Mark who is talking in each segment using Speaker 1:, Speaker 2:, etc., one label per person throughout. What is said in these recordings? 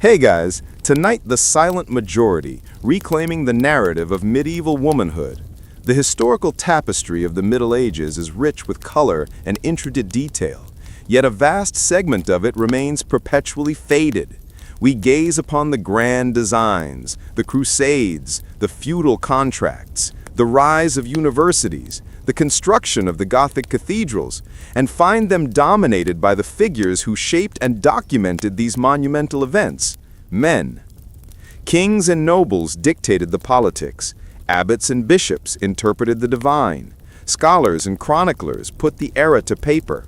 Speaker 1: Hey guys, tonight the silent majority, reclaiming the narrative of medieval womanhood. The historical tapestry of the Middle Ages is rich with color and intricate detail, yet a vast segment of it remains perpetually faded. We gaze upon the grand designs, the crusades, the feudal contracts, the rise of universities, the construction of the Gothic cathedrals, and find them dominated by the figures who shaped and documented these monumental events: men. Kings and nobles dictated the politics, abbots and bishops interpreted the divine, scholars and chroniclers put the era to paper.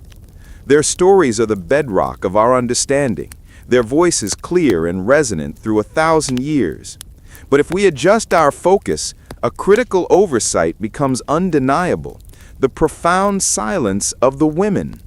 Speaker 1: Their stories are the bedrock of our understanding, their voices clear and resonant through 1,000 years. But if we adjust our focus, a critical oversight becomes undeniable: the profound silence of the women.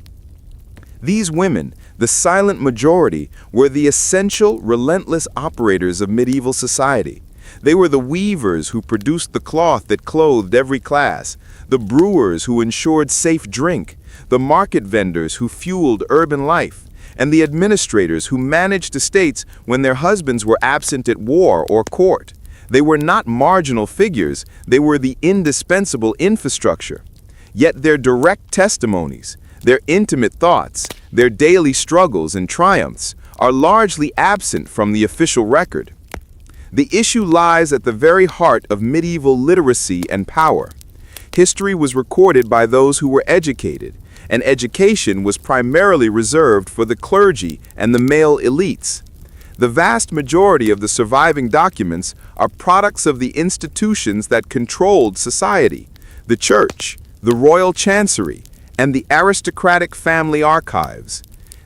Speaker 1: These women, the silent majority, were the essential, relentless operators of medieval society. They were the weavers who produced the cloth that clothed every class, the brewers who ensured safe drink, the market vendors who fueled urban life, and the administrators who managed estates when their husbands were absent at war or court. They were not marginal figures, they were the indispensable infrastructure. Yet their direct testimonies, their intimate thoughts, their daily struggles and triumphs are largely absent from the official record. The issue lies at the very heart of medieval literacy and power. History was recorded by those who were educated, and education was primarily reserved for the clergy and the male elites. The vast majority of the surviving documents are products of the institutions that controlled society: the church, the royal chancery, and the aristocratic family archives.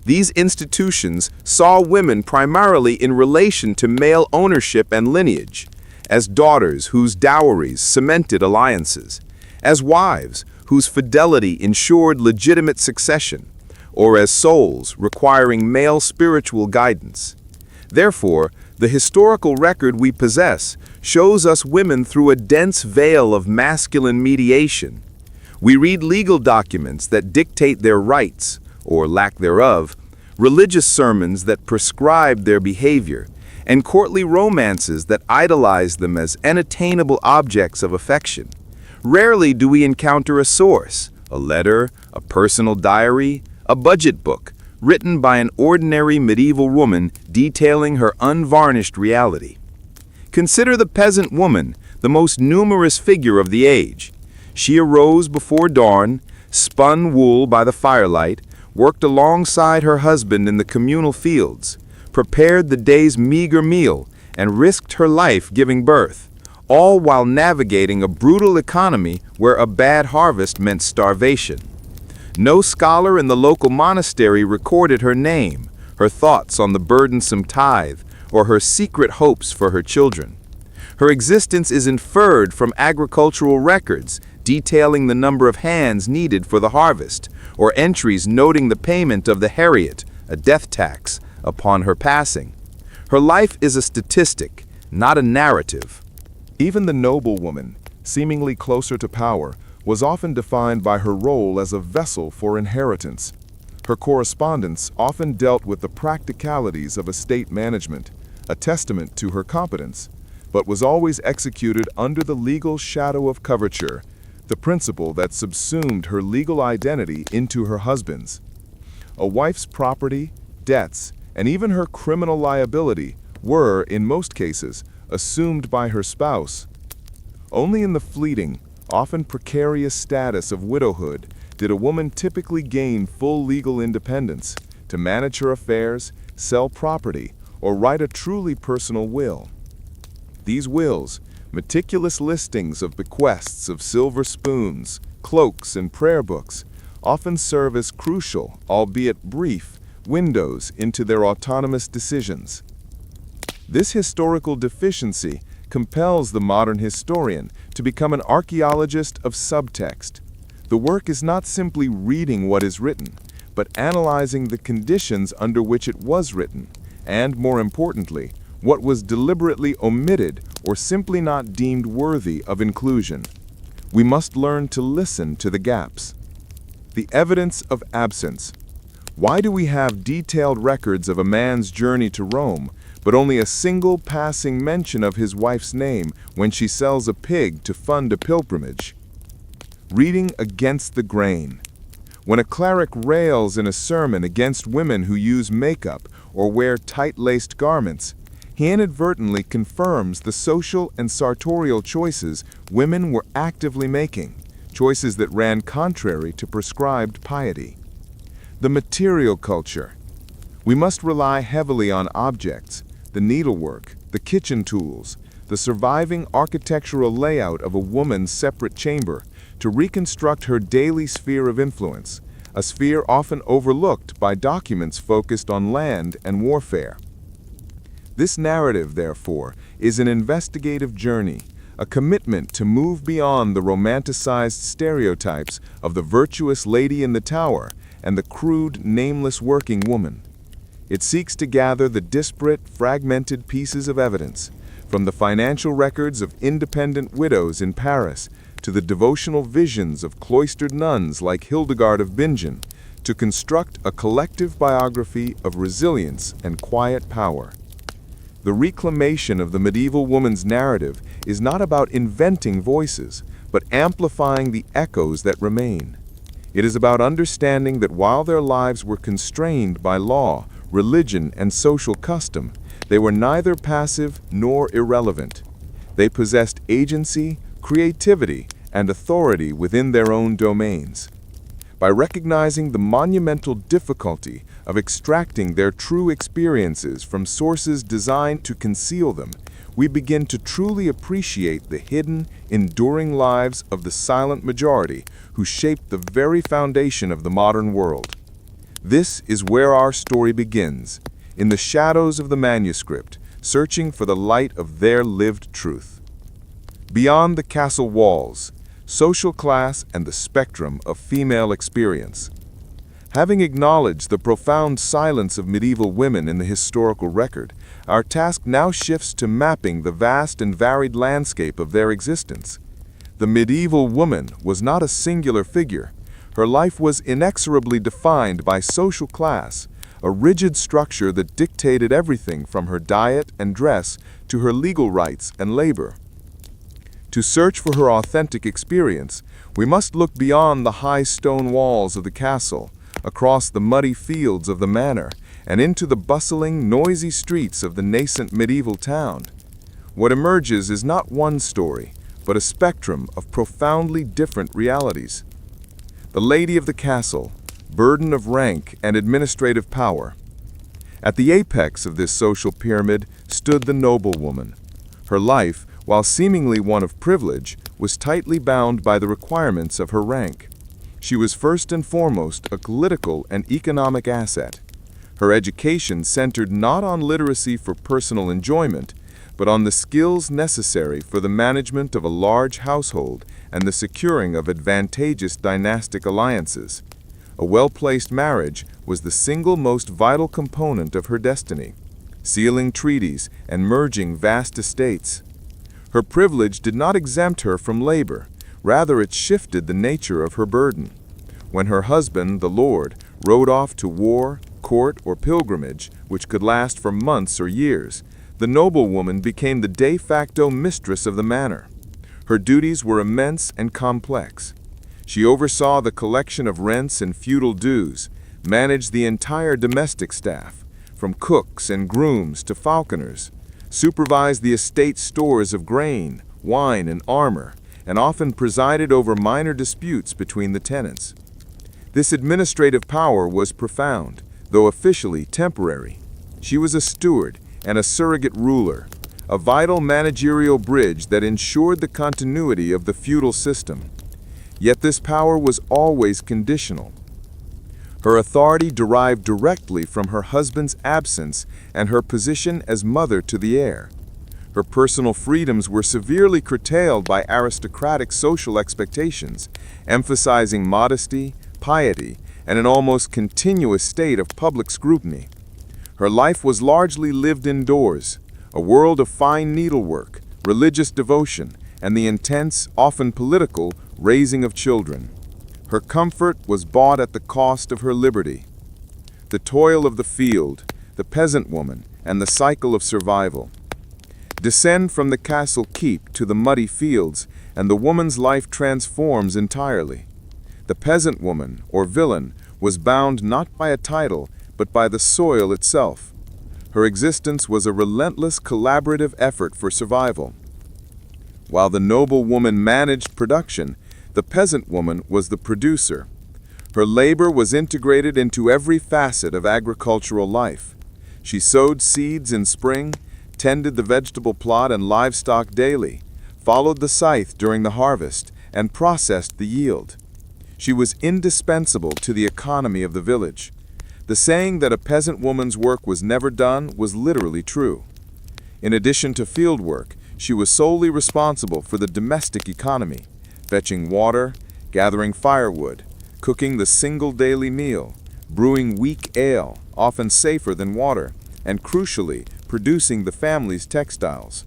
Speaker 1: These institutions saw women primarily in relation to male ownership and lineage, as daughters whose dowries cemented alliances, as wives whose fidelity ensured legitimate succession, or as souls requiring male spiritual guidance. Therefore, the historical record we possess shows us women through a dense veil of masculine mediation. We read legal documents that dictate their rights, or lack thereof, religious sermons that prescribe their behavior, and courtly romances that idolize them as unattainable objects of affection. Rarely do we encounter a source, a letter, a personal diary, a budget book, written by an ordinary medieval woman detailing her unvarnished reality. Consider the peasant woman, the most numerous figure of the age. She arose before dawn, spun wool by the firelight, worked alongside her husband in the communal fields, prepared the day's meager meal, and risked her life giving birth, all while navigating a brutal economy where a bad harvest meant starvation. No scholar in the local monastery recorded her name, her thoughts on the burdensome tithe, or her secret hopes for her children. Her existence is inferred from agricultural records detailing the number of hands needed for the harvest, or entries noting the payment of the heriot, a death tax, upon her passing. Her life is a statistic, not a narrative. Even the noble woman, seemingly closer to power, was often defined by her role as a vessel for inheritance. Her correspondence often dealt with the practicalities of estate management, a testament to her competence, but was always executed under the legal shadow of coverture, the principle that subsumed her legal identity into her husband's. A wife's property, debts, and even her criminal liability were, in most cases, assumed by her spouse. Only in the fleeting, often precarious status of widowhood did a woman typically gain full legal independence to manage her affairs, sell property, or write a truly personal will. These wills, meticulous listings of bequests of silver spoons, cloaks, and prayer books, often serve as crucial, albeit brief, windows into their autonomous decisions. This historical deficiency compels the modern historian to become an archaeologist of subtext. The work is not simply reading what is written, but analyzing the conditions under which it was written, and, more importantly, what was deliberately omitted or simply not deemed worthy of inclusion. We must learn to listen to the gaps. The evidence of absence. Why do we have detailed records of a man's journey to Rome, but only a single passing mention of his wife's name when she sells a pig to fund a pilgrimage. Reading against the grain. When a cleric rails in a sermon against women who use makeup or wear tight-laced garments, he inadvertently confirms the social and sartorial choices women were actively making, choices that ran contrary to prescribed piety. The material culture. We must rely heavily on objects, the needlework, the kitchen tools, the surviving architectural layout of a woman's separate chamber to reconstruct her daily sphere of influence, a sphere often overlooked by documents focused on land and warfare. This narrative, therefore, is an investigative journey, a commitment to move beyond the romanticized stereotypes of the virtuous lady in the tower and the crude, nameless working woman. It seeks to gather the disparate, fragmented pieces of evidence, from the financial records of independent widows in Paris to the devotional visions of cloistered nuns like Hildegard of Bingen, to construct a collective biography of resilience and quiet power. The reclamation of the medieval woman's narrative is not about inventing voices, but amplifying the echoes that remain. It is about understanding that while their lives were constrained by law, religion, and social custom, they were neither passive nor irrelevant. They possessed agency, creativity, and authority within their own domains. By recognizing the monumental difficulty of extracting their true experiences from sources designed to conceal them, we begin to truly appreciate the hidden, enduring lives of the silent majority who shaped the very foundation of the modern world. This is where our story begins, in the shadows of the manuscript, searching for the light of their lived truth. Beyond the castle walls, social class and the spectrum of female experience. Having acknowledged the profound silence of medieval women in the historical record, our task now shifts to mapping the vast and varied landscape of their existence. The medieval woman was not a singular figure. Her life was inexorably defined by social class, a rigid structure that dictated everything from her diet and dress to her legal rights and labor. To search for her authentic experience, we must look beyond the high stone walls of the castle, across the muddy fields of the manor, and into the bustling, noisy streets of the nascent medieval town. What emerges is not one story, but a spectrum of profoundly different realities. The lady of the castle, burden of rank and administrative power. At the apex of this social pyramid stood the noblewoman. Her life, while seemingly one of privilege, was tightly bound by the requirements of her rank. She was first and foremost a political and economic asset. Her education centered not on literacy for personal enjoyment, but on the skills necessary for the management of a large household and the securing of advantageous dynastic alliances. A well-placed marriage was the single most vital component of her destiny, sealing treaties and merging vast estates. Her privilege did not exempt her from labor, rather it shifted the nature of her burden. When her husband, the lord, rode off to war, court, or pilgrimage, which could last for months or years, the noblewoman became the de facto mistress of the manor. Her duties were immense and complex. She oversaw the collection of rents and feudal dues, managed the entire domestic staff, from cooks and grooms to falconers, supervised the estate stores of grain, wine, and armor, and often presided over minor disputes between the tenants. This administrative power was profound, though officially temporary. She was a steward and a surrogate ruler, a vital managerial bridge that ensured the continuity of the feudal system. Yet this power was always conditional. Her authority derived directly from her husband's absence and her position as mother to the heir. Her personal freedoms were severely curtailed by aristocratic social expectations, emphasizing modesty, piety, and an almost continuous state of public scrutiny. Her life was largely lived indoors, a world of fine needlework, religious devotion, and the intense, often political, raising of children. Her comfort was bought at the cost of her liberty. The toil of the field, the peasant woman, and the cycle of survival. Descend from the castle keep to the muddy fields, and the woman's life transforms entirely. The peasant woman, or villain, was bound not by a title, but by the soil itself. Her existence was a relentless collaborative effort for survival. While the noble woman managed production, the peasant woman was the producer. Her labor was integrated into every facet of agricultural life. She sowed seeds in spring, tended the vegetable plot and livestock daily, followed the scythe during the harvest, and processed the yield. She was indispensable to the economy of the village. The saying that a peasant woman's work was never done was literally true. In addition to field work, she was solely responsible for the domestic economy, fetching water, gathering firewood, cooking the single daily meal, brewing weak ale, often safer than water, and crucially, producing the family's textiles.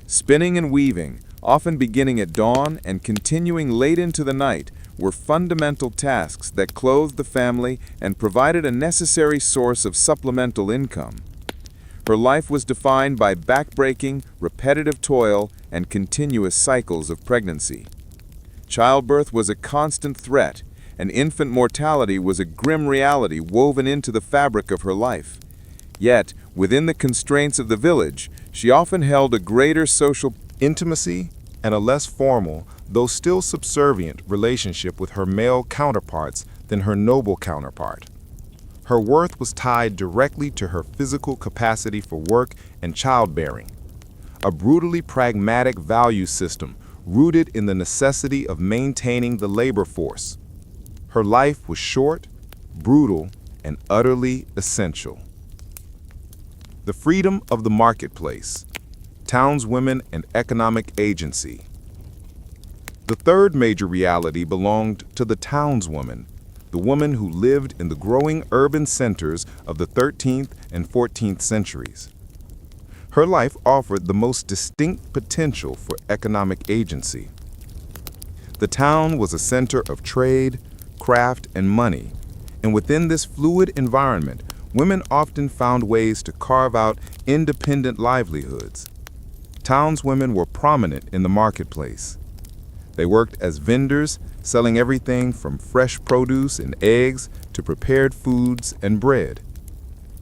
Speaker 1: Spinning and weaving, often beginning at dawn and continuing late into the night, were fundamental tasks that clothed the family and provided a necessary source of supplemental income. Her life was defined by backbreaking, repetitive toil, and continuous cycles of pregnancy. Childbirth was a constant threat, and infant mortality was a grim reality woven into the fabric of her life. Yet, within the constraints of the village, she often held a greater social intimacy and a less formal, though still subservient, relationship with her male counterparts than her noble counterpart. Her worth was tied directly to her physical capacity for work and childbearing, a brutally pragmatic value system rooted in the necessity of maintaining the labor force. Her life was short, brutal, and utterly essential. The freedom of the marketplace, townswomen and economic agency. The third major reality belonged to the townswoman, the woman who lived in the growing urban centers of the 13th and 14th centuries. Her life offered the most distinct potential for economic agency. The town was a center of trade, craft, and money, and within this fluid environment, women often found ways to carve out independent livelihoods. Townswomen were prominent in the marketplace. They worked as vendors, selling everything from fresh produce and eggs to prepared foods and bread.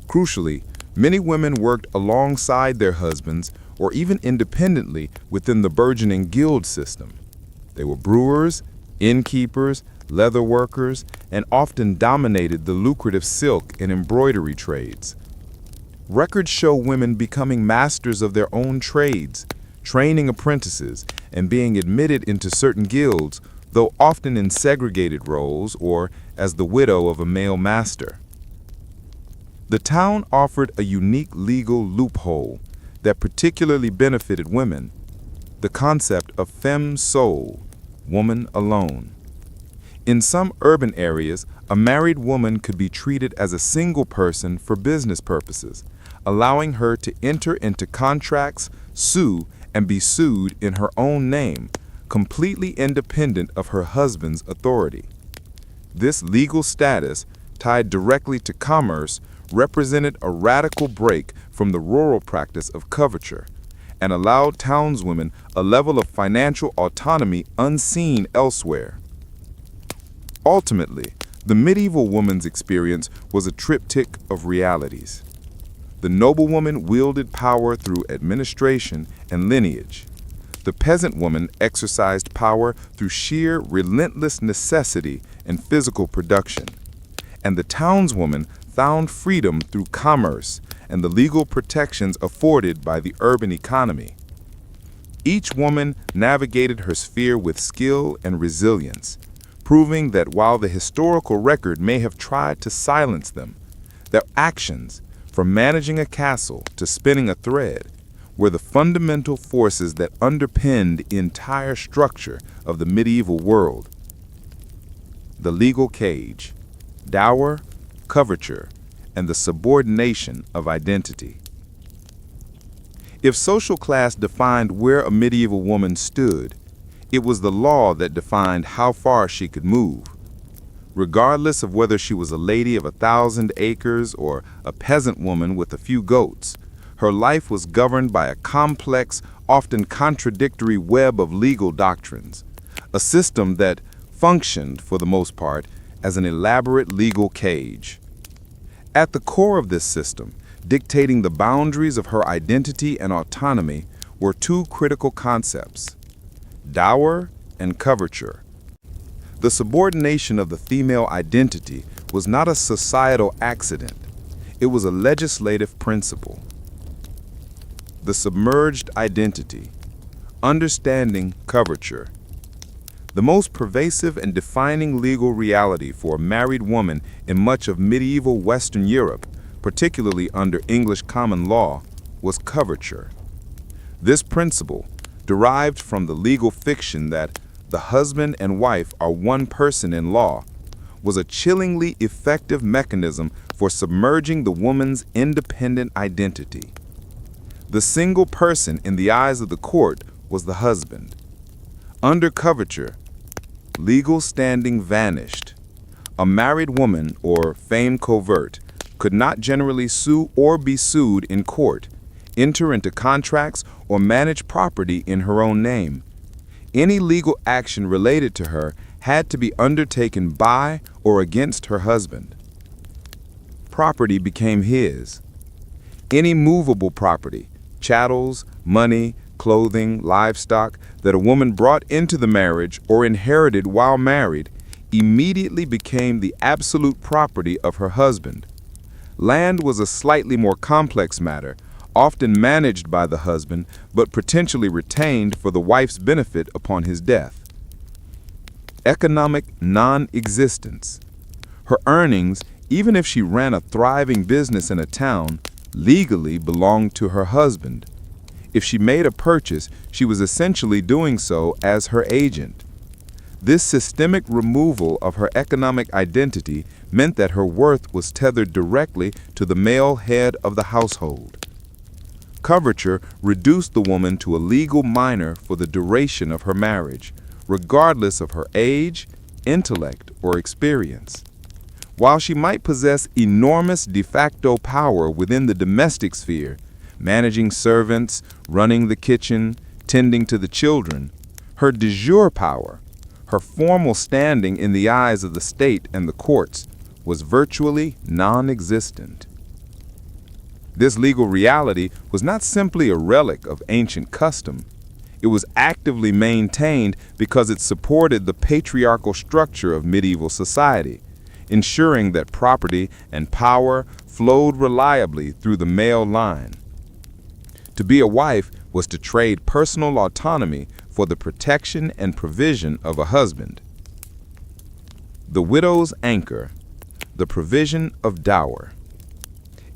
Speaker 1: Crucially, many women worked alongside their husbands or even independently within the burgeoning guild system. They were brewers, innkeepers, leather workers, and often dominated the lucrative silk and embroidery trades. Records show women becoming masters of their own trades, training apprentices, and being admitted into certain guilds, though often in segregated roles or as the widow of a male master. The town offered a unique legal loophole that particularly benefited women, the concept of femme sole, woman alone. In some urban areas, a married woman could be treated as a single person for business purposes, allowing her to enter into contracts, sue, and be sued in her own name, completely independent of her husband's authority. This legal status, tied directly to commerce, represented a radical break from the rural practice of coverture and allowed townswomen a level of financial autonomy unseen elsewhere. Ultimately, the medieval woman's experience was a triptych of realities. The noblewoman wielded power through administration and lineage. The peasant woman exercised power through sheer, relentless necessity and physical production. And the townswoman found freedom through commerce and the legal protections afforded by the urban economy. Each woman navigated her sphere with skill and resilience, proving that while the historical record may have tried to silence them, their actions, from managing a castle to spinning a thread, were the fundamental forces that underpinned the entire structure of the medieval world. The legal cage, dower, coverture, and the subordination of identity. If social class defined where a medieval woman stood, it was the law that defined how far she could move. Regardless of whether she was a lady of 1,000 acres or a peasant woman with a few goats, her life was governed by a complex, often contradictory web of legal doctrines, a system that functioned, for the most part, as an elaborate legal cage. At the core of this system, dictating the boundaries of her identity and autonomy, were two critical concepts: dower and coverture. The subordination of the female identity was not a societal accident. It was a legislative principle. The submerged identity. Understanding coverture. The most pervasive and defining legal reality for a married woman in much of medieval Western Europe, particularly under English common law, was coverture. This principle, derived from the legal fiction that the husband and wife are one person in law, was a chillingly effective mechanism for submerging the woman's independent identity. The single person in the eyes of the court was the husband. Under coverture, legal standing vanished. A married woman, or femme covert, could not generally sue or be sued in court, enter into contracts, or manage property in her own name. Any legal action related to her had to be undertaken by or against her husband. Property became his. Any movable property, chattels, money, clothing, livestock, that a woman brought into the marriage or inherited while married, immediately became the absolute property of her husband. Land was a slightly more complex matter, often managed by the husband, but potentially retained for the wife's benefit upon his death. Economic non-existence. Her earnings, even if she ran a thriving business in a town, legally belonged to her husband. If she made a purchase, she was essentially doing so as her agent. This systemic removal of her economic identity meant that her worth was tethered directly to the male head of the household. Coverture reduced the woman to a legal minor for the duration of her marriage, regardless of her age, intellect, or experience. While she might possess enormous de facto power within the domestic sphere, managing servants, running the kitchen, tending to the children, her de jure power, her formal standing in the eyes of the state and the courts, was virtually non-existent. This legal reality was not simply a relic of ancient custom. It was actively maintained because it supported the patriarchal structure of medieval society, ensuring that property and power flowed reliably through the male line. To be a wife was to trade personal autonomy for the protection and provision of a husband. The widow's anchor, the provision of dower.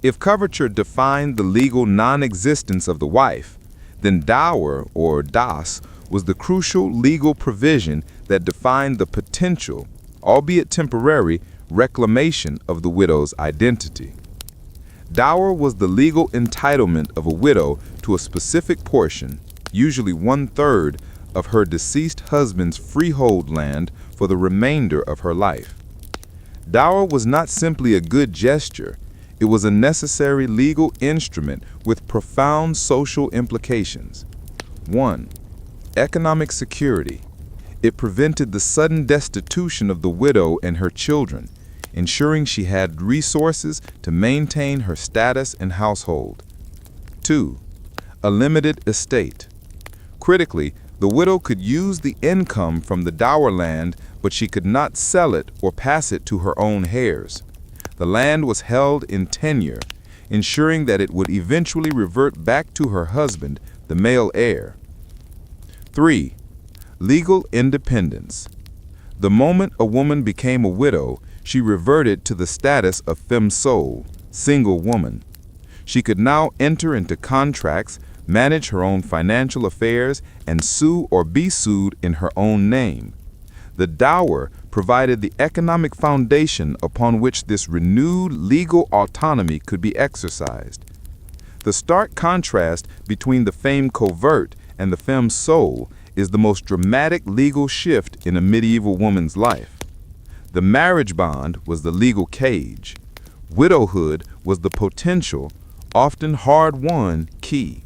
Speaker 1: If coverture defined the legal non-existence of the wife, then dower, or das, was the crucial legal provision that defined the potential, albeit temporary, reclamation of the widow's identity. Dower was the legal entitlement of a widow to a specific portion, usually 1/3, of her deceased husband's freehold land for the remainder of her life. Dower was not simply a good gesture. It was a necessary legal instrument with profound social implications. 1. Economic security. It prevented the sudden destitution of the widow and her children, ensuring she had resources to maintain her status and household. 2. A limited estate. Critically, the widow could use the income from the dower land, but she could not sell it or pass it to her own heirs. The land was held in tenure, ensuring that it would eventually revert back to her husband, the male heir. 3. Legal independence. The moment a woman became a widow, she reverted to the status of femme sole, single woman. She could now enter into contracts, manage her own financial affairs, and sue or be sued in her own name. The dower provided the economic foundation upon which this renewed legal autonomy could be exercised. The stark contrast between the femme covert and the femme sole is the most dramatic legal shift in a medieval woman's life. The marriage bond was the legal cage. Widowhood was the potential, often hard-won, key.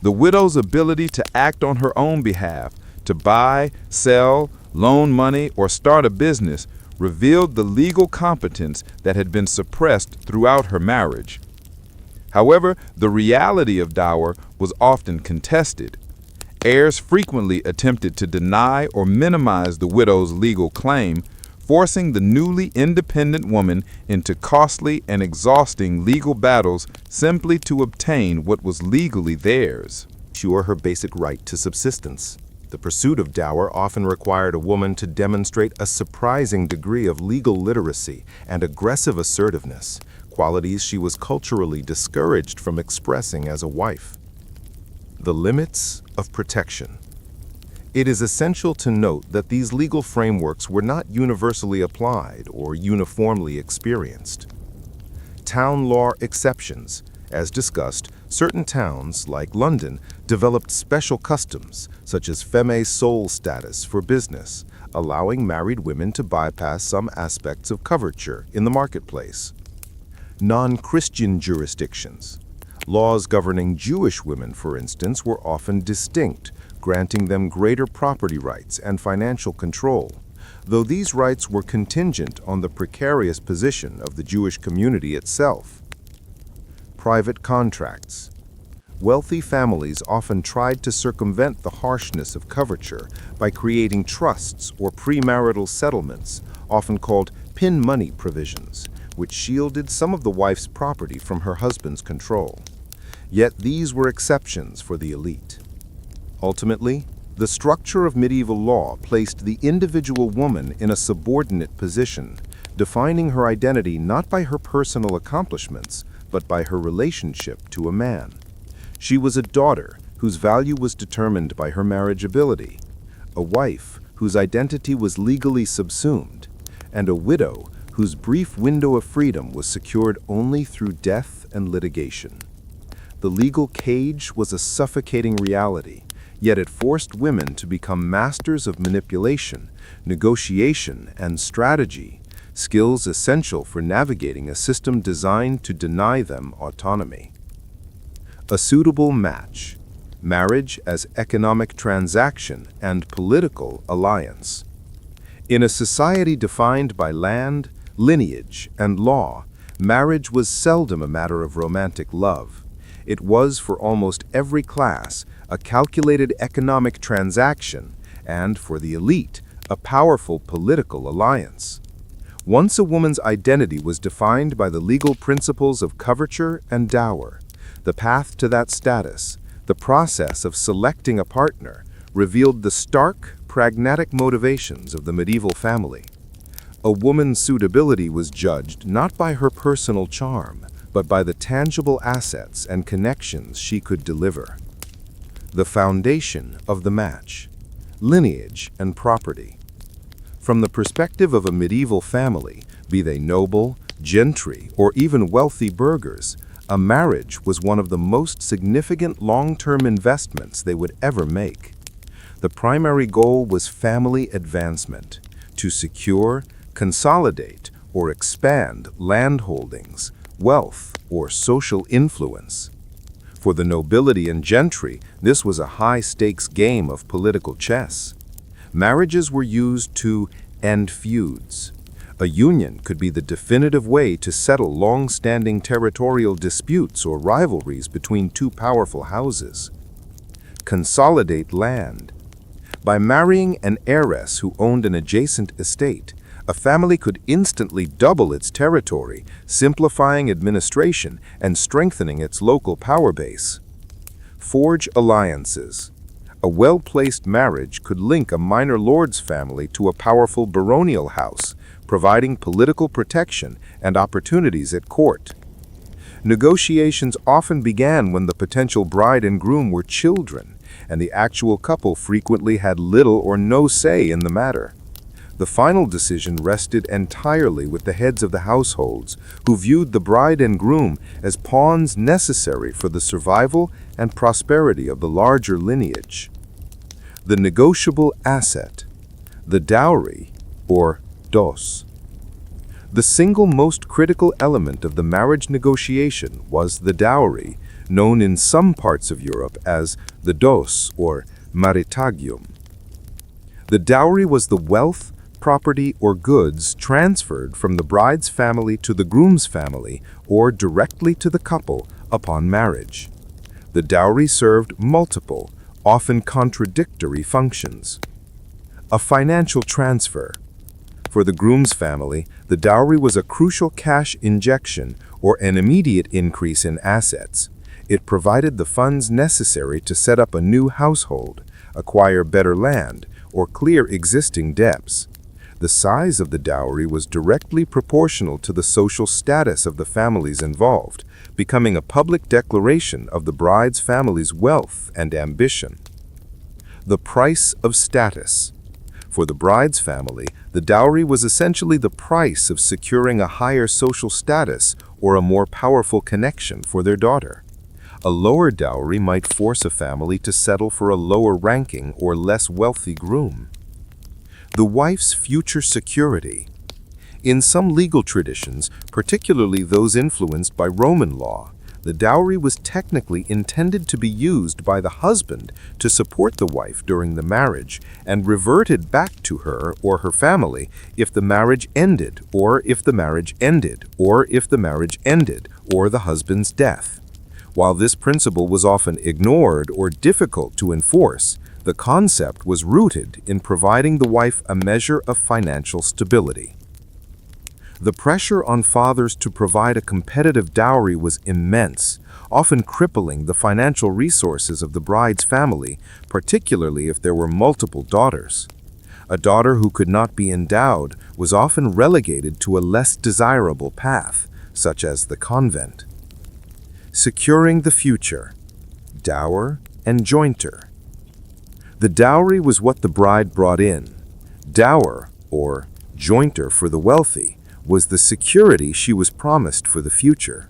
Speaker 1: The widow's ability to act on her own behalf, to buy, sell, loan money, or start a business revealed the legal competence that had been suppressed throughout her marriage. However, the reality of dower was often contested. Heirs frequently attempted to deny or minimize the widow's legal claim, forcing the newly independent woman into costly and exhausting legal battles simply to obtain what was legally theirs.
Speaker 2: Ensure her basic right to subsistence. The pursuit of dower often required a woman to demonstrate a surprising degree of legal literacy and aggressive assertiveness, qualities she was culturally discouraged from expressing as a wife. The limits of protection. It is essential to note that these legal frameworks were not universally applied or uniformly experienced. Town law exceptions. As discussed, certain towns, like London, developed special customs, such as femme sole status for business, allowing married women to bypass some aspects of coverture in the marketplace. Non-Christian jurisdictions. Laws governing Jewish women, for instance, were often distinct, granting them greater property rights and financial control, though these rights were contingent on the precarious position of the Jewish community itself. Private contracts. Wealthy families often tried to circumvent the harshness of coverture by creating trusts or premarital settlements, often called pin money provisions, which shielded some of the wife's property from her husband's control. Yet these were exceptions for the elite. Ultimately, the structure of medieval law placed the individual woman in a subordinate position, defining her identity not by her personal accomplishments, but by her relationship to a man. She was a daughter whose value was determined by her marriageability, a wife whose identity was legally subsumed, and a widow whose brief window of freedom was secured only through death and litigation. The legal cage was a suffocating reality, yet it forced women to become masters of manipulation, negotiation, and strategy, skills essential for navigating a system designed to deny them autonomy. A suitable match. Marriage as economic transaction and political alliance. In a society defined by land, lineage, and law, marriage was seldom a matter of romantic love. It was, for almost every class, a calculated economic transaction, and, for the elite, a powerful political alliance. Once a woman's identity was defined by the legal principles of coverture and dower, the path to that status, the process of selecting a partner, revealed the stark, pragmatic motivations of the medieval family. A woman's suitability was judged not by her personal charm, but by the tangible assets and connections she could deliver. The foundation of the match. Lineage and property. From the perspective of a medieval family, be they noble, gentry, or even wealthy burghers, a marriage was one of the most significant long-term investments they would ever make. The primary goal was family advancement, to secure, consolidate, or expand land holdings, wealth, or social influence. For the nobility and gentry, this was a high-stakes game of political chess. Marriages were used to end feuds. A union could be the definitive way to settle long-standing territorial disputes or rivalries between two powerful houses. Consolidate land. By marrying an heiress who owned an adjacent estate, a family could instantly double its territory, simplifying administration and strengthening its local power base. Forge alliances. A well-placed marriage could link a minor lord's family to a powerful baronial house, providing political protection and opportunities at court. Negotiations often began when the potential bride and groom were children, and the actual couple frequently had little or no say in the matter. The final decision rested entirely with the heads of the households, who viewed the bride and groom as pawns necessary for the survival and prosperity of the larger lineage. The negotiable asset. The dowry, or dos. The single most critical element of the marriage negotiation was the dowry, known in some parts of Europe as the dos or maritagium. The dowry was the wealth, property, or goods transferred from the bride's family to the groom's family or directly to the couple upon marriage. The dowry served multiple, often contradictory functions. A financial transfer. For the groom's family, the dowry was a crucial cash injection or an immediate increase in assets. It provided the funds necessary to set up a new household, acquire better land, or clear existing debts. The size of the dowry was directly proportional to the social status of the families involved, becoming a public declaration of the bride's family's wealth and ambition. The price of status. For the bride's family, the dowry was essentially the price of securing a higher social status or a more powerful connection for their daughter. A lower dowry might force a family to settle for a lower ranking or less wealthy groom. The wife's future security. In some legal traditions, particularly those influenced by Roman law, the dowry was technically intended to be used by the husband to support the wife during the marriage and reverted back to her or her family if the marriage ended, or if the marriage ended, or if the marriage ended, or the husband's death. While this principle was often ignored or difficult to enforce, the concept was rooted in providing the wife a measure of financial stability. The pressure on fathers to provide a competitive dowry was immense, often crippling the financial resources of the bride's family, particularly if there were multiple daughters. A daughter who could not be endowed was often relegated to a less desirable path, such as the convent. Securing the future. Dower and jointer. The dowry was what the bride brought in. Dower, or jointer for the wealthy, was the security she was promised for the future.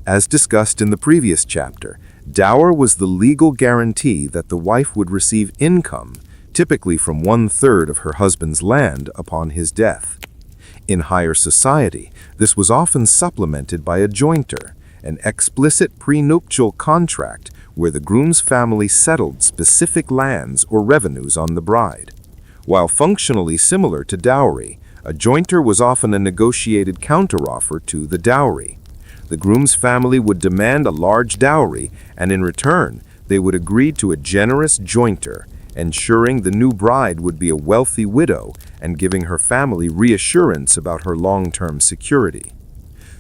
Speaker 2: As discussed in the previous chapter, dower was the legal guarantee that the wife would receive income, typically from 1/3 of her husband's land, upon his death. In higher society, this was often supplemented by a jointer, an explicit prenuptial contract where the groom's family settled specific lands or revenues on the bride. While functionally similar to dowry, a jointer was often a negotiated counteroffer to the dowry. The groom's family would demand a large dowry, and in return, they would agree to a generous jointer, ensuring the new bride would be a wealthy widow and giving her family reassurance about her long-term security.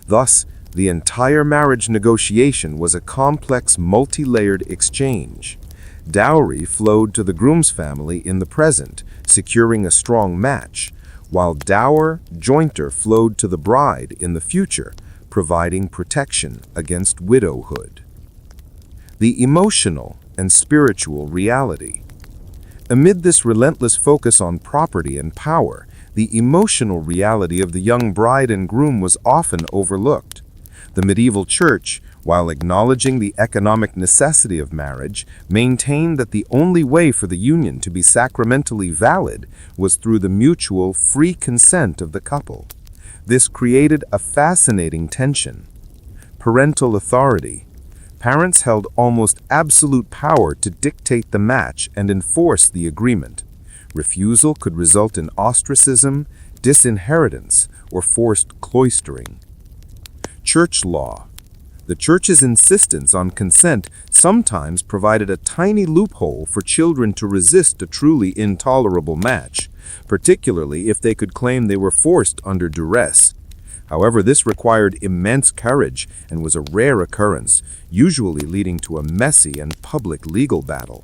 Speaker 2: Thus, the entire marriage negotiation was a complex, multi-layered exchange. Dowry flowed to the groom's family in the present, securing a strong match, while dower, jointer flowed to the bride in the future, providing protection against widowhood. The emotional and spiritual reality. Amid this relentless focus on property and power, the emotional reality of the young bride and groom was often overlooked. The medieval church, while acknowledging the economic necessity of marriage, maintained that the only way for the union to be sacramentally valid was through the mutual, free consent of the couple. This created a fascinating tension. Parental authority. Parents held almost absolute power to dictate the match and enforce the agreement. Refusal could result in ostracism, disinheritance, or forced cloistering. Church law. The church's insistence on consent sometimes provided a tiny loophole for children to resist a truly intolerable match, particularly if they could claim they were forced under duress. However, this required immense courage and was a rare occurrence, usually leading to a messy and public legal battle.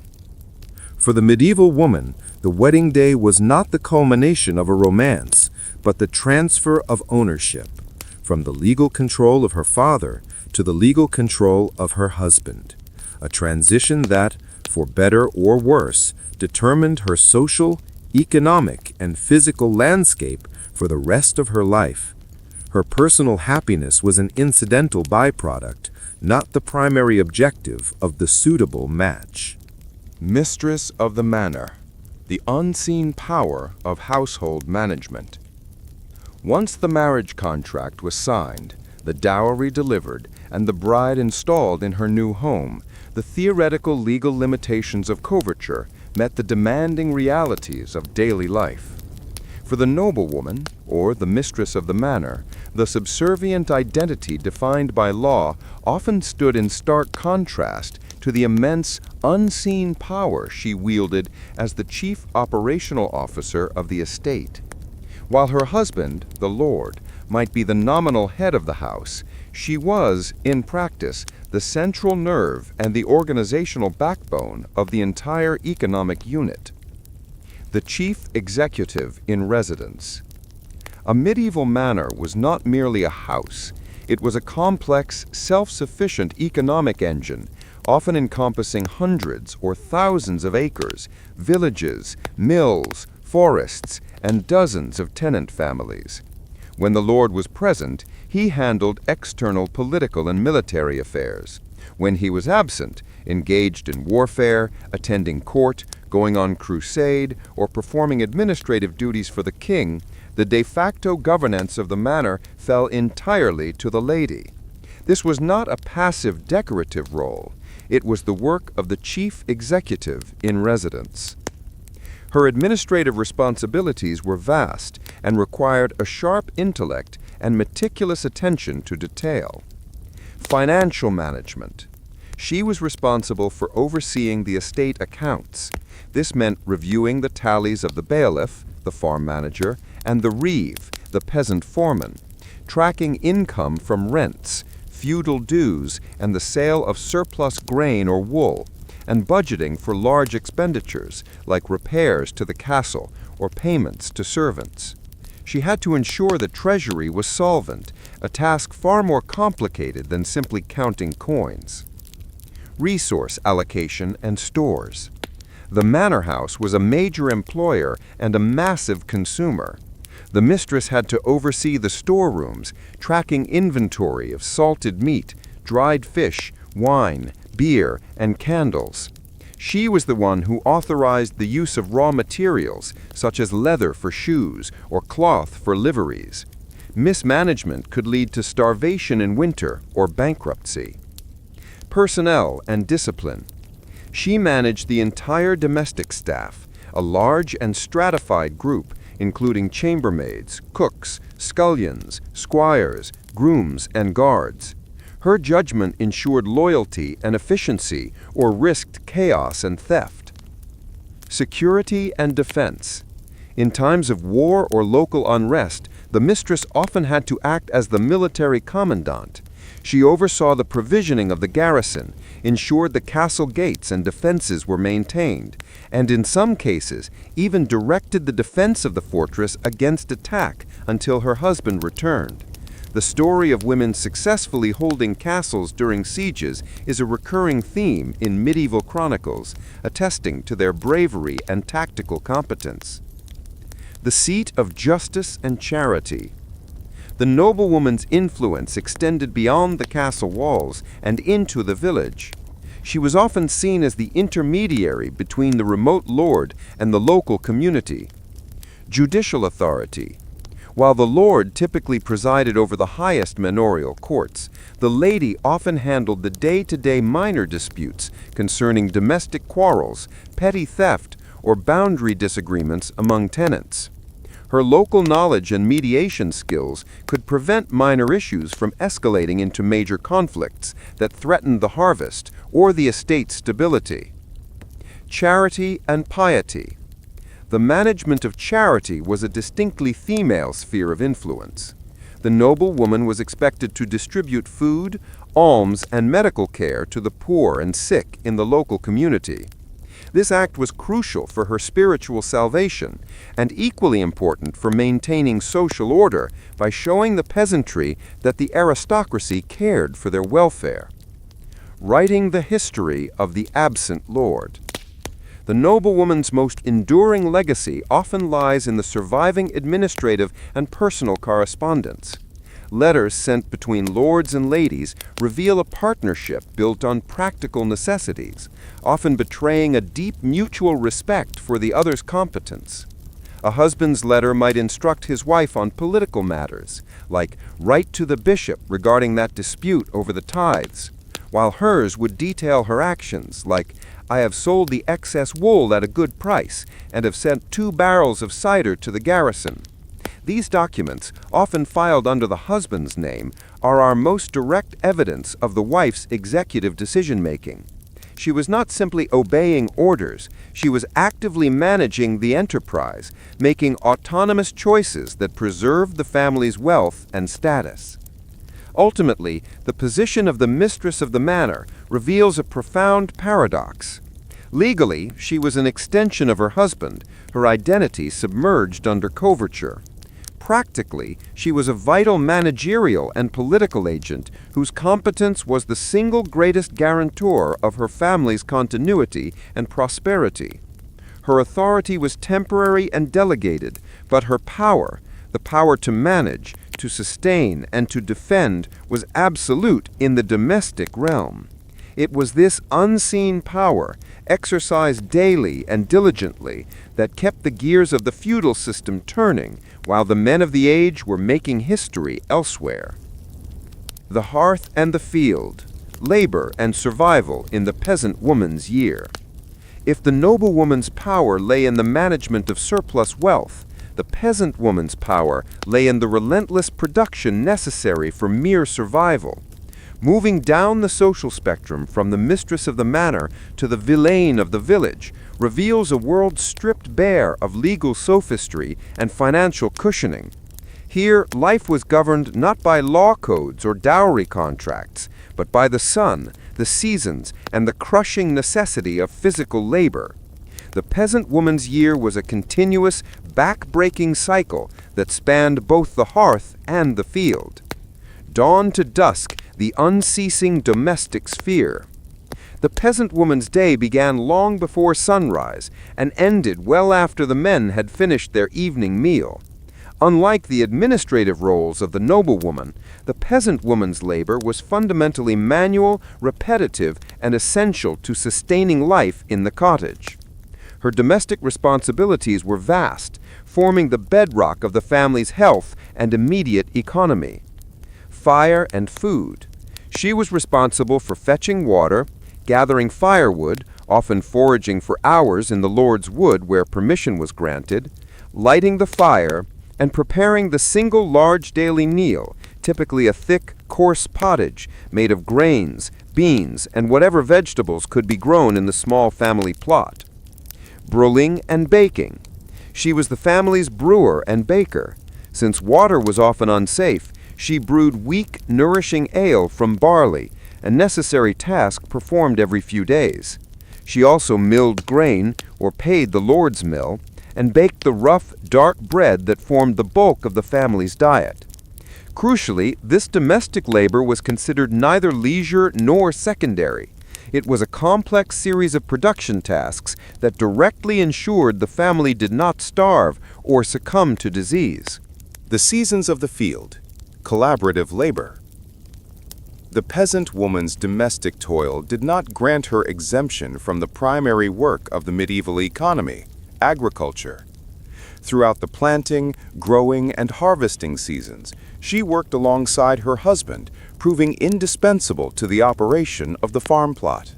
Speaker 2: For the medieval woman, the wedding day was not the culmination of a romance, but the transfer of ownership, from the legal control of her father to the legal control of her husband, a transition that, for better or worse, determined her social, economic, and physical landscape for the rest of her life. Her personal happiness was an incidental byproduct, not the primary objective of the suitable match.
Speaker 1: Mistress of the manor, the unseen power of household management. Once the marriage contract was signed, the dowry delivered, and the bride installed in her new home, the theoretical legal limitations of coverture met the demanding realities of daily life. For the noblewoman, or the mistress of the manor, the subservient identity defined by law often stood in stark contrast to the immense, unseen power she wielded as the chief operational officer of the estate. While her husband, the lord, might be the nominal head of the house, she was, in practice, the central nerve and the organizational backbone of the entire economic unit. The chief executive in residence. A medieval manor was not merely a house. It was a complex, self-sufficient economic engine, often encompassing hundreds or thousands of acres, villages, mills, forests, and dozens of tenant families. When the lord was present, he handled external political and military affairs. When he was absent, engaged in warfare, attending court, going on crusade, or performing administrative duties for the king, the de facto governance of the manor fell entirely to the lady. This was not a passive decorative role. It was the work of the chief executive in residence. Her administrative responsibilities were vast and required a sharp intellect and meticulous attention to detail. Financial management. She was responsible for overseeing the estate accounts. This meant reviewing the tallies of the bailiff, the farm manager, and the reeve, the peasant foreman, tracking income from rents, feudal dues, and the sale of surplus grain or wool, and budgeting for large expenditures like repairs to the castle or payments to servants. She had to ensure the treasury was solvent, a task far more complicated than simply counting coins. Resource allocation and stores. The manor house was a major employer and a massive consumer. The mistress had to oversee the storerooms, tracking inventory of salted meat, dried fish, wine, beer, and candles. She was the one who authorized the use of raw materials, such as leather for shoes or cloth for liveries. Mismanagement could lead to starvation in winter or bankruptcy. Personnel and discipline. She managed the entire domestic staff, a large and stratified group, including chambermaids, cooks, scullions, squires, grooms, and guards. Her judgment ensured loyalty and efficiency or risked chaos and theft. Security and defense. In times of war or local unrest, the mistress often had to act as the military commandant. She oversaw the provisioning of the garrison, ensured the castle gates and defenses were maintained, and in some cases even directed the defense of the fortress against attack until her husband returned. The story of women successfully holding castles during sieges is a recurring theme in medieval chronicles, attesting to their bravery and tactical competence. The seat of justice and charity. The noblewoman's influence extended beyond the castle walls and into the village. She was often seen as the intermediary between the remote lord and the local community. Judicial authority. While the lord typically presided over the highest manorial courts, the lady often handled the day-to-day minor disputes concerning domestic quarrels, petty theft, or boundary disagreements among tenants. Her local knowledge and mediation skills could prevent minor issues from escalating into major conflicts that threatened the harvest or the estate's stability. Charity and piety. The management of charity was a distinctly female sphere of influence. The noblewoman was expected to distribute food, alms, and medical care to the poor and sick in the local community. This act was crucial for her spiritual salvation and equally important for maintaining social order by showing the peasantry that the aristocracy cared for their welfare. Writing the history of the absent lord. The noblewoman's most enduring legacy often lies in the surviving administrative and personal correspondence. Letters sent between lords and ladies reveal a partnership built on practical necessities, often betraying a deep mutual respect for the other's competence.
Speaker 3: A husband's letter might instruct his wife on political matters, like write to the bishop regarding that dispute over the tithes, while hers would detail her actions, like I have sold the excess wool at a good price and have sent 2 barrels of cider to the garrison. These documents, often filed under the husband's name, are our most direct evidence of the wife's executive decision-making. She was not simply obeying orders, she was actively managing the enterprise, making autonomous choices that preserved the family's wealth and status. Ultimately, the position of the mistress of the manor reveals a profound paradox. Legally, she was an extension of her husband, her identity submerged under coverture. Practically, she was a vital managerial and political agent whose competence was the single greatest guarantor of her family's continuity and prosperity. Her authority was temporary and delegated, but her power, the power to manage, to sustain, and to defend, was absolute in the domestic realm. It was this unseen power, exercised daily and diligently, that kept the gears of the feudal system turning, while the men of the age were making history elsewhere. The hearth and the field, labor and survival in the peasant woman's year. If the noblewoman's power lay in the management of surplus wealth, the peasant woman's power lay in the relentless production necessary for mere survival. Moving down the social spectrum from the mistress of the manor to the villain of the village reveals a world stripped bare of legal sophistry and financial cushioning. Here, life was governed not by law codes or dowry contracts, but by the sun, the seasons, and the crushing necessity of physical labor. The peasant woman's year was a continuous, back-breaking cycle that spanned both the hearth and the field. Dawn to dusk, the unceasing domestic sphere. The peasant woman's day began long before sunrise and ended well after the men had finished their evening meal. Unlike the administrative roles of the noblewoman, the peasant woman's labor was fundamentally manual, repetitive, and essential to sustaining life in the cottage. Her domestic responsibilities were vast, forming the bedrock of the family's health and immediate economy. Fire and food. She was responsible for fetching water, gathering firewood, often foraging for hours in the Lord's wood where permission was granted, lighting the fire, and preparing the single large daily meal, typically a thick, coarse pottage made of grains, beans, and whatever vegetables could be grown in the small family plot. Brewing and baking. She was the family's brewer and baker. Since water was often unsafe, she brewed weak, nourishing ale from barley, a necessary task performed every few days. She also milled grain, or paid the Lord's mill, and baked the rough, dark bread that formed the bulk of the family's diet. Crucially, this domestic labor was considered neither leisure nor secondary. It was a complex series of production tasks that directly ensured the family did not starve or succumb to disease.
Speaker 2: The seasons of the field. Collaborative labor. The peasant woman's domestic toil did not grant her exemption from the primary work of the medieval economy, agriculture. Throughout the planting, growing, and harvesting seasons, she worked alongside her husband, proving indispensable to the operation of the farm plot.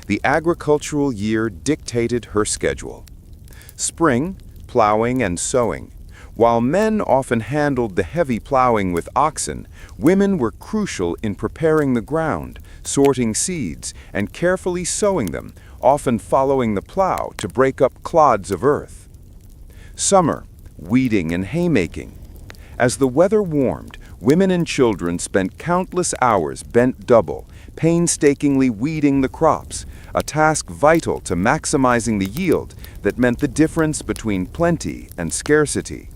Speaker 2: The agricultural year dictated her schedule. Spring, plowing and sowing. While men often handled the heavy plowing with oxen, women were crucial in preparing the ground, sorting seeds, and carefully sowing them, often following the plow to break up clods of earth. Summer, weeding and haymaking. As the weather warmed, women and children spent countless hours bent double, painstakingly weeding the crops, a task vital to maximizing the yield that meant the difference between plenty and scarcity.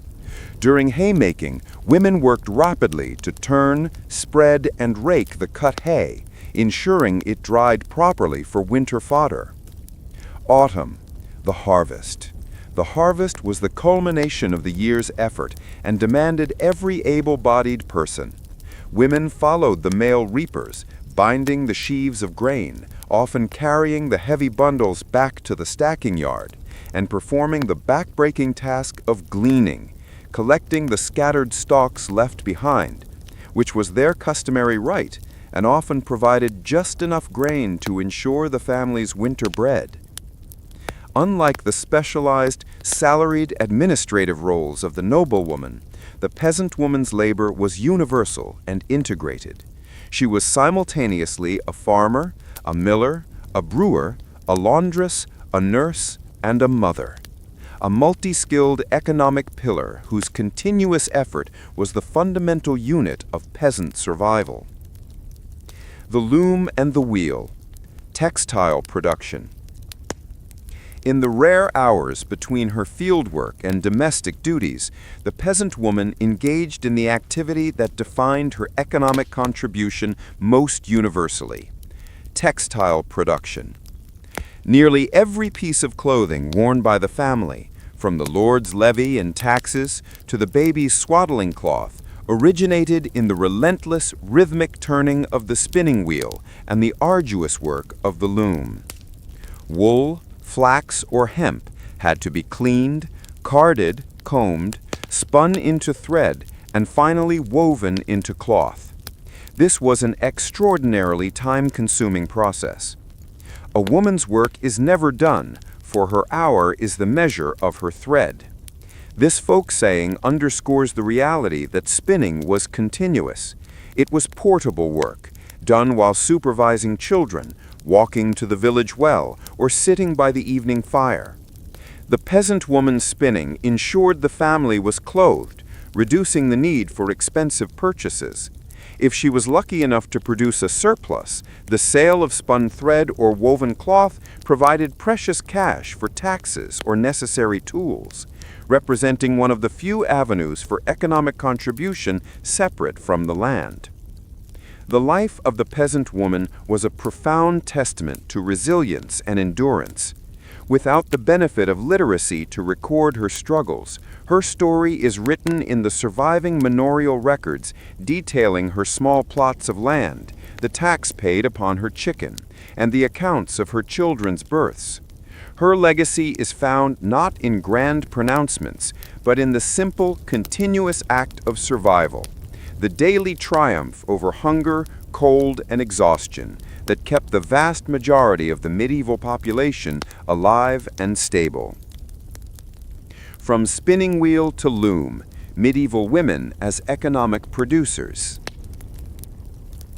Speaker 2: During haymaking, women worked rapidly to turn, spread, and rake the cut hay, ensuring it dried properly for winter fodder. Autumn, the harvest. The harvest was the culmination of the year's effort and demanded every able-bodied person. Women followed the male reapers, binding the sheaves of grain, often carrying the heavy bundles back to the stacking yard,
Speaker 3: and performing the backbreaking task of gleaning, collecting the scattered stalks left behind, which was their customary right and often provided just enough grain to ensure the family's winter bread. Unlike the specialized, salaried administrative roles of the noblewoman, the peasant woman's labor was universal and integrated. She was simultaneously a farmer, a miller, a brewer, a laundress, a nurse, and a mother. A multi-skilled economic pillar whose continuous effort was the fundamental unit of peasant survival. The loom and the wheel. Textile production. In the rare hours between her fieldwork and domestic duties, the peasant woman engaged in the activity that defined her economic contribution most universally: textile production. Nearly every piece of clothing worn by the family, from the lord's levy and taxes to the baby's swaddling cloth, originated in the relentless, rhythmic turning of the spinning wheel and the arduous work of the loom. Wool, flax, or hemp had to be cleaned, carded, combed, spun into thread, and finally woven into cloth. This was an extraordinarily time-consuming process. A woman's work is never done, for her hour is the measure of her thread. This folk saying underscores the reality that spinning was continuous. It was portable work, done while supervising children, walking to the village well, or sitting by the evening fire. The peasant woman's spinning ensured the family was clothed, reducing the need for expensive purchases. If she was lucky enough to produce a surplus, the sale of spun thread or woven cloth provided precious cash for taxes or necessary tools, representing one of the few avenues for economic contribution separate from the land. The life of the peasant woman was a profound testament to resilience and endurance. Without the benefit of literacy to record her struggles, her story is written in the surviving manorial records detailing her small plots of land, the tax paid upon her chicken, and the accounts of her children's births. Her legacy is found not in grand pronouncements, but in the simple, continuous act of survival, the daily triumph over hunger, cold, and exhaustion that kept the vast majority of the medieval population alive and stable. From spinning wheel to loom, medieval women as economic producers.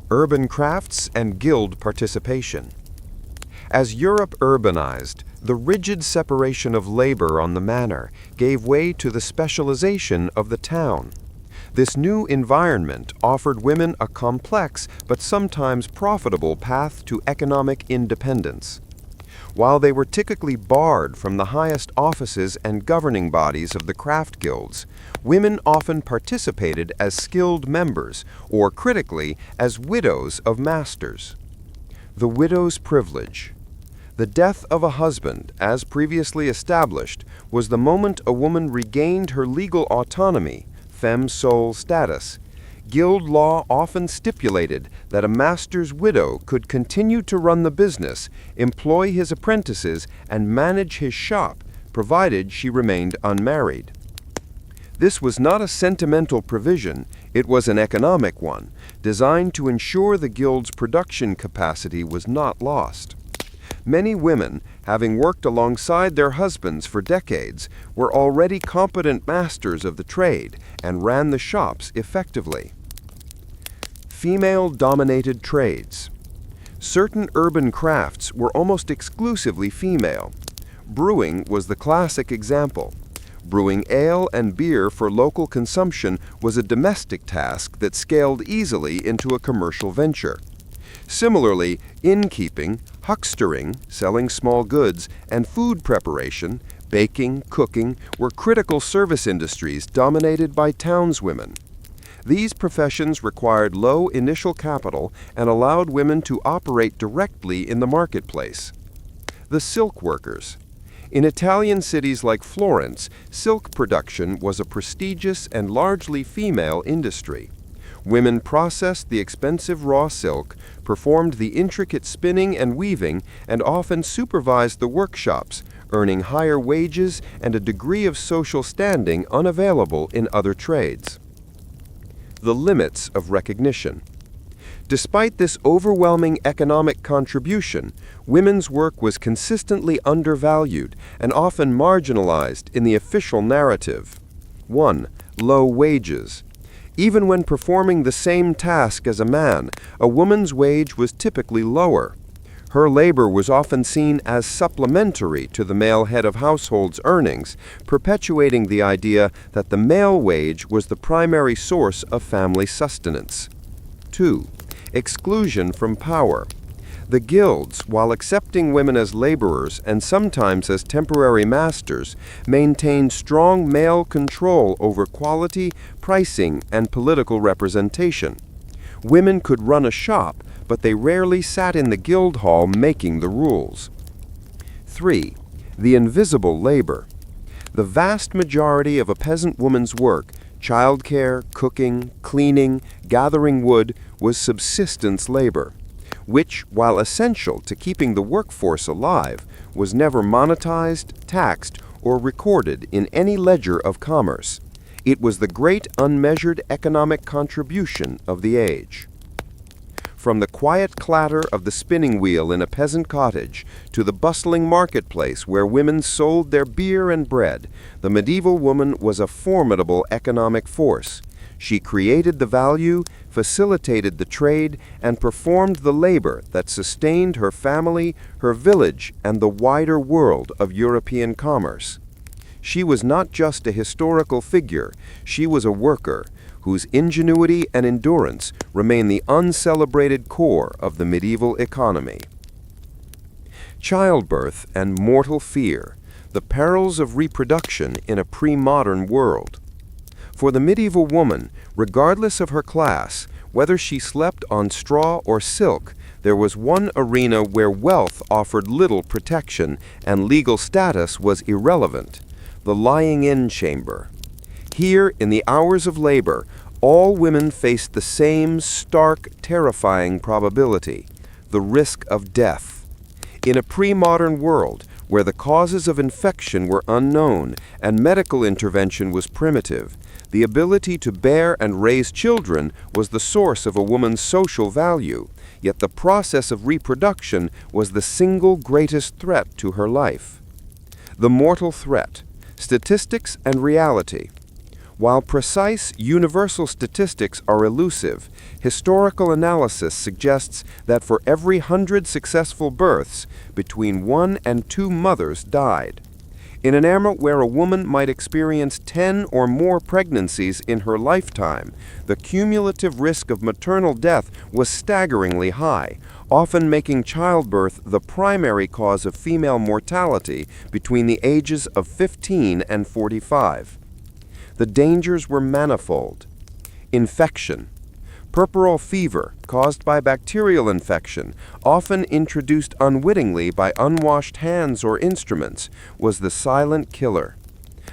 Speaker 2: Urban crafts and guild participation. As Europe urbanized, the rigid separation of labor on the manor gave way to the specialization of the town. This new environment offered women a complex but sometimes profitable path to economic independence. While they were typically barred from the highest offices and governing bodies of the craft guilds, women often participated as skilled members or, critically, as widows of masters. The widow's privilege. The death of a husband, as previously established, was the moment a woman regained her legal autonomy, femme sole status. Guild law often stipulated that a master's widow could continue to run the business, employ his apprentices, and manage his shop, provided she remained unmarried. This was not a sentimental provision, it was an economic one, designed to ensure the guild's production capacity was not lost. Many women, having worked alongside their husbands for decades, were already competent masters of the trade and ran the shops effectively. Female-dominated trades. Certain urban crafts were almost exclusively female. Brewing was the classic example. Brewing ale and beer for local consumption was a domestic task that scaled easily into a commercial venture. Similarly, innkeeping, huckstering, selling small goods, and food preparation, baking, cooking, were critical service industries dominated by townswomen. These professions required low initial capital and allowed women to operate directly in the marketplace. The silk workers. In Italian cities like Florence, silk production was a prestigious and largely female industry. Women processed the expensive raw silk, performed the intricate spinning and weaving, and often supervised the workshops,
Speaker 3: earning higher wages and a degree of social standing unavailable in other trades. The limits of recognition. Despite this overwhelming economic contribution, women's work was consistently undervalued and often marginalized in the official narrative. 1. Low wages. Even when performing the same task as a man, a woman's wage was typically lower. Her labor was often seen as supplementary to the male head of household's earnings, perpetuating the idea that the male wage was the primary source of family sustenance. 2. Exclusion from power. The guilds, while accepting women as laborers and sometimes as temporary masters, maintained strong male control over quality, pricing, and political representation. Women could run a shop, but they rarely sat in the guild hall making the rules. 3. The invisible labor. The vast majority of a peasant woman's work, childcare, cooking, cleaning, gathering wood, was subsistence labor, which, while essential to keeping the workforce alive, was never monetized, taxed, or recorded in any ledger of commerce. It was the great unmeasured economic contribution of the age. From the quiet clatter of the spinning wheel in a peasant cottage to the bustling marketplace where women sold their beer and bread, the medieval woman was a formidable economic force. She created the value, facilitated the trade, and performed the labor that sustained her family, her village, and the wider world of European commerce. She was not just a historical figure, she was a worker, whose ingenuity and endurance remain the uncelebrated core of the medieval economy. Childbirth and mortal fear, the perils of reproduction in a pre-modern world. For the medieval woman, regardless of her class, whether she slept on straw or silk, there was one arena where wealth offered little protection and legal status was irrelevant: the lying-in chamber. Here, in the hours of labor, all women faced the same stark, terrifying probability: the risk of death. In a pre-modern world, where the causes of infection were unknown and medical intervention was primitive, the ability to bear and raise children was the source of a woman's social value, yet the process of reproduction was the single greatest threat to her life. The mortal threat, statistics and reality. While precise, universal statistics are elusive, historical analysis suggests that for every 100 successful births, between 1 and 2 mothers died. In an era where a woman might experience 10 or more pregnancies in her lifetime, the cumulative risk of maternal death was staggeringly high, often making childbirth the primary cause of female mortality between the ages of 15 and 45. The dangers were manifold. Infection. Puerperal fever, caused by bacterial infection, often introduced unwittingly by unwashed hands or instruments, was the silent killer.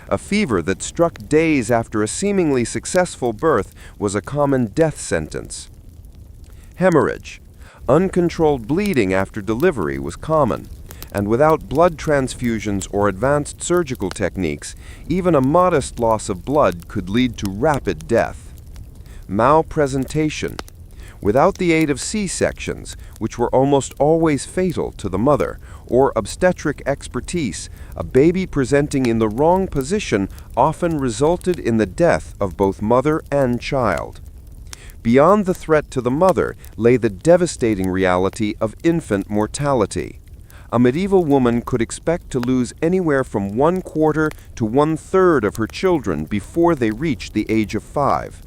Speaker 3: A fever that struck days after a seemingly successful birth was a common death sentence. Hemorrhage. Uncontrolled bleeding after delivery was common, and without blood transfusions or advanced surgical techniques, even a modest loss of blood could lead to rapid death. Malpresentation. Without the aid of C-sections, which were almost always fatal to the mother, or obstetric expertise, a baby presenting in the wrong position often resulted in the death of both mother and child. Beyond the threat to the mother lay the devastating reality of infant mortality. A medieval woman could expect to lose anywhere from 1/4 to 1/3 of her children before they reached the age of 5.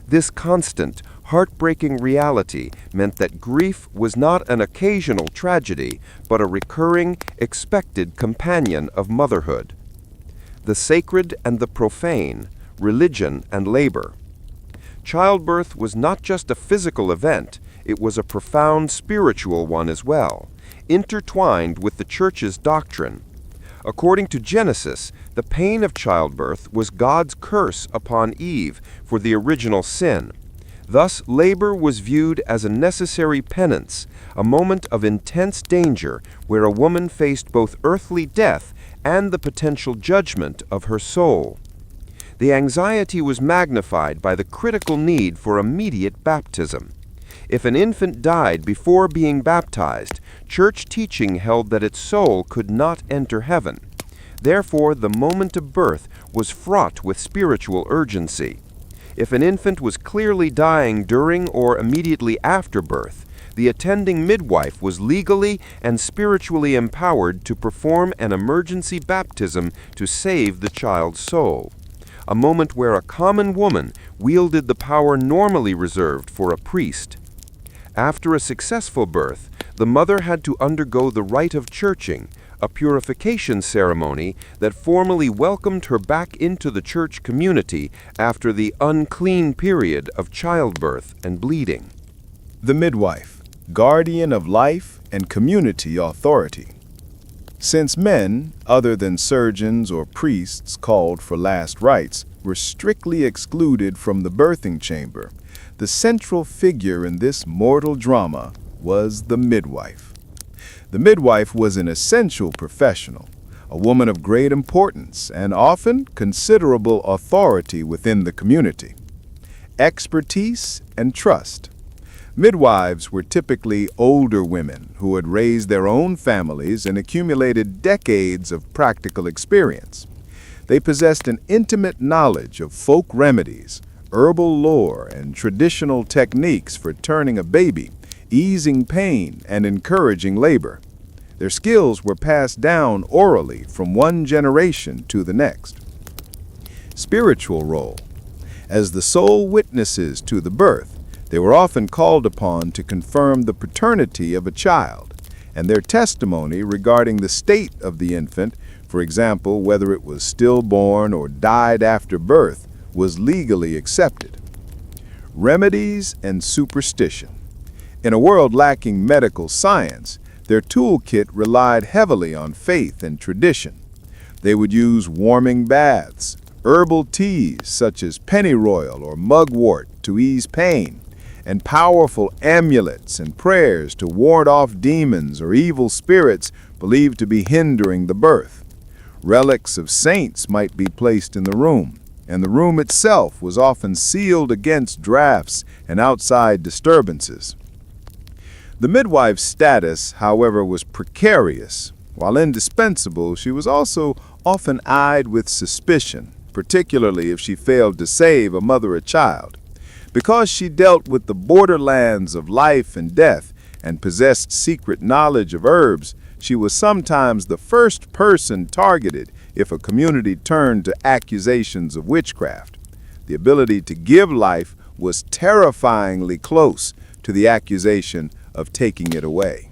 Speaker 3: This constant, heartbreaking reality meant that grief was not an occasional tragedy, but a recurring, expected companion of motherhood. The sacred and the profane, religion and labor. Childbirth was not just a physical event, it was a profound spiritual one as well, intertwined with the Church's doctrine. According to Genesis, the pain of childbirth was God's curse upon Eve for the original sin. Thus, labor was viewed as a necessary penance, a moment of intense danger where a woman faced both earthly death and the potential judgment of her soul. The anxiety was magnified by the critical need for immediate baptism. If an infant died before being baptized, church teaching held that its soul could not enter heaven. Therefore, the moment of birth was fraught with spiritual urgency. If an infant was clearly dying during or immediately after birth, the attending midwife was legally and spiritually empowered to perform an emergency baptism to save the child's soul, a moment where a common woman wielded the power normally reserved for a priest. After a successful birth, the mother had to undergo the rite of churching, a purification ceremony that formally welcomed her back into the church community after the unclean period of childbirth and bleeding.
Speaker 1: The midwife, guardian of life and community authority. Since men, other than surgeons or priests called for last rites, were strictly excluded from the birthing chamber, the central figure in this mortal drama was the midwife. The midwife was an essential professional, a woman of great importance and often considerable authority within the community. Expertise and trust. Midwives were typically older women who had raised their own families and accumulated decades of practical experience. They possessed an intimate knowledge of folk remedies, herbal lore, and traditional techniques for turning a baby, easing pain, and encouraging labor. Their skills were passed down orally from one generation to the next. Spiritual role. As the sole witnesses to the birth, they were often called upon to confirm the paternity of a child, and their testimony regarding the state of the infant, for example, whether it was stillborn or died after birth, was legally accepted. Remedies and superstition. In a world lacking medical science, their toolkit relied heavily on faith and tradition. They would use warming baths, herbal teas such as pennyroyal or mugwort to ease pain, and powerful amulets and prayers to ward off demons or evil spirits believed to be hindering the birth. Relics of saints might be placed in the room, and the room itself was often sealed against drafts and outside disturbances. The midwife's status, however, was precarious. While indispensable, she was also often eyed with suspicion, particularly if she failed to save a mother or child. Because she dealt with the borderlands of life and death and possessed secret knowledge of herbs, she was sometimes the first person targeted if a community turned to accusations of witchcraft. The ability to give life was terrifyingly close to the accusation of taking it away.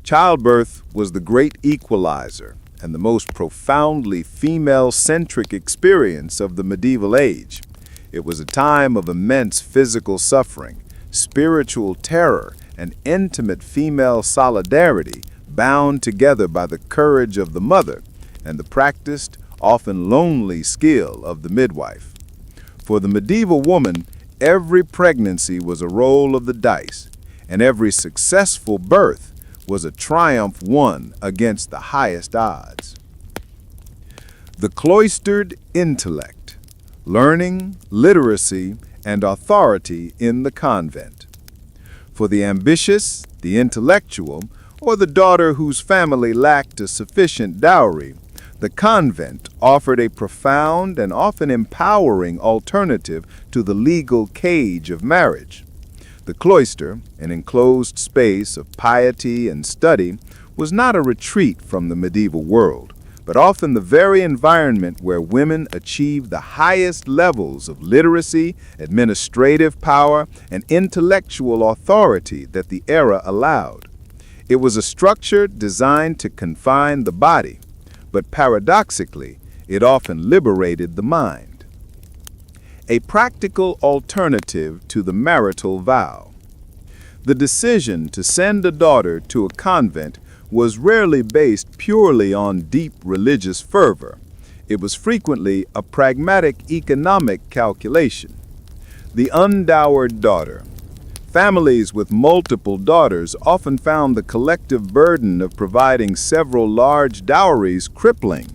Speaker 1: Childbirth was the great equalizer and the most profoundly female-centric experience of the medieval age. It was a time of immense physical suffering, spiritual terror, and intimate female solidarity bound together by the courage of the mother and the practiced, often lonely skill of the midwife. For the medieval woman, every pregnancy was a roll of the dice, and every successful birth was a triumph won against the highest odds. The cloistered intellect, learning, literacy, and authority in the convent. For the ambitious, the intellectual, or the daughter whose family lacked a sufficient dowry, the convent offered a profound and often empowering alternative to the legal cage of marriage. The cloister, an enclosed space of piety and study, was not a retreat from the medieval world, but often the very environment where women achieved the highest levels of literacy, administrative power, and intellectual authority that the era allowed. It was a structure designed to confine the body, but paradoxically, it often liberated the mind. A practical alternative to the marital vow. The decision to send a daughter to a convent was rarely based purely on deep religious fervor. It was frequently a pragmatic economic calculation. The undowered daughter. Families with multiple daughters often found the collective burden of providing several large dowries crippling.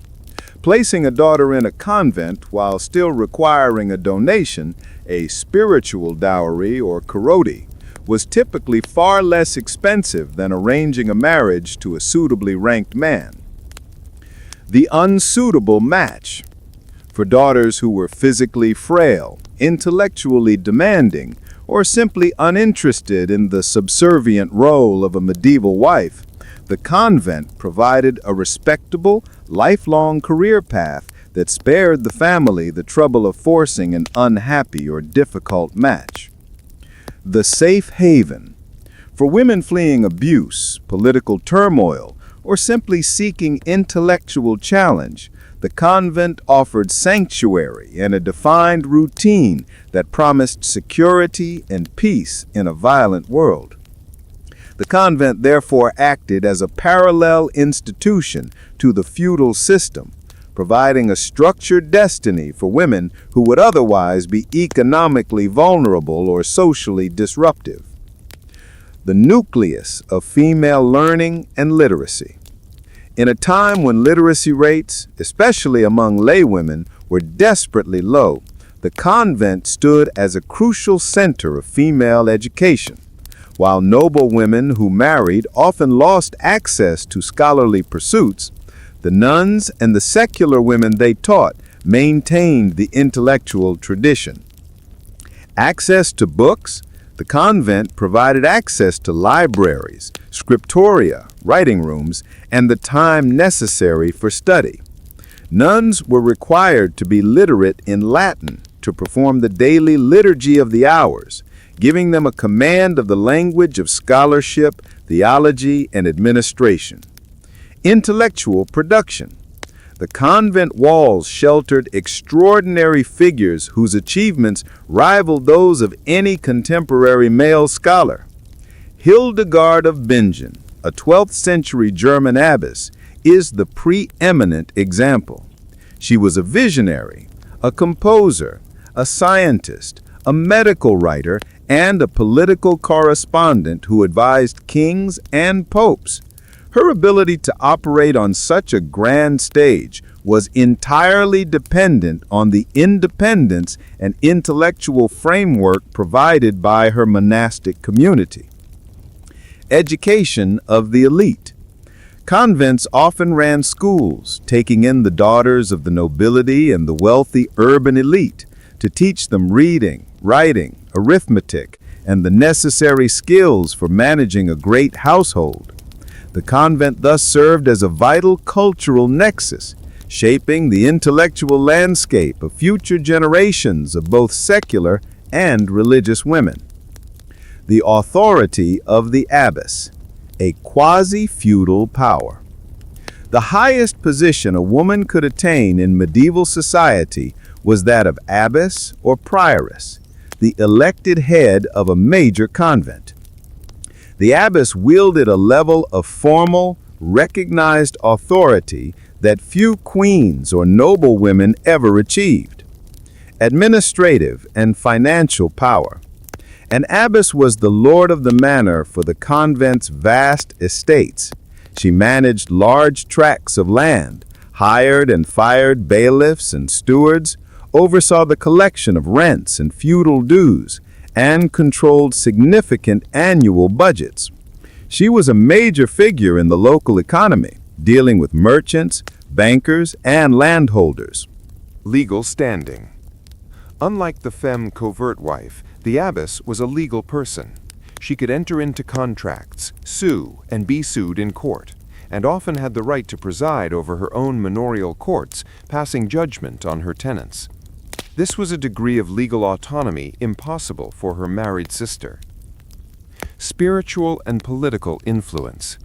Speaker 1: Placing a daughter in a convent while still requiring a donation, a spiritual dowry or karoti, was typically far less expensive than arranging a marriage to a suitably ranked man. The unsuitable match. For daughters who were physically frail, intellectually demanding, or simply uninterested in the subservient role of a medieval wife, the convent provided a respectable, lifelong career path that spared the family the trouble of forcing an unhappy or difficult match. The safe haven. For women fleeing abuse, political turmoil, or simply seeking intellectual challenge, the convent offered sanctuary and a defined routine that promised security and peace in a violent world. The convent therefore acted as a parallel institution to the feudal system, providing a structured destiny for women who would otherwise be economically vulnerable or socially disruptive. The nucleus of female learning and literacy. In a time when literacy rates, especially among laywomen, were desperately low, the convent stood as a crucial center of female education. While noble women who married often lost access to scholarly pursuits, the nuns and the secular women they taught maintained the intellectual tradition. Access to books. The convent provided access to libraries, scriptoria, writing rooms, and the time necessary for study. Nuns were required to be literate in Latin to perform the daily liturgy of the hours, giving them a command of the language of scholarship, theology, and administration. Intellectual production. The convent walls sheltered extraordinary figures whose achievements rivaled those of any contemporary male scholar. Hildegard of Bingen, a 12th century German abbess, is the preeminent example. She was a visionary, a composer, a scientist, a medical writer, and a political correspondent who advised kings and popes. Her ability to operate on such a grand stage was entirely dependent on the independence and intellectual framework provided by her monastic community. Education of the elite. Convents often ran schools, taking in the daughters of the nobility and the wealthy urban elite to teach them reading, writing, arithmetic, and the necessary skills for managing a great household. The convent thus served as a vital cultural nexus, shaping the intellectual landscape of future generations of both secular and religious women. The authority of the abbess, a quasi-feudal power. The highest position a woman could attain in medieval society was that of abbess or prioress, the elected head of a major convent. The abbess wielded a level of formal, recognized authority that few queens or noble women ever achieved. Administrative and financial power. An abbess was the lord of the manor for the convent's vast estates. She managed large tracts of land, hired and fired bailiffs and stewards, oversaw the collection of rents and feudal dues, and controlled significant annual budgets. She was a major figure in the local economy, dealing with merchants, bankers, and landholders.
Speaker 3: Legal standing. Unlike the femme covert wife, the abbess was a legal person. She could enter into contracts, sue, and be sued in court, and often had the right to preside over her own manorial courts, passing judgment on her tenants. This was a degree of legal autonomy impossible for her married sister. Spiritual and political influence.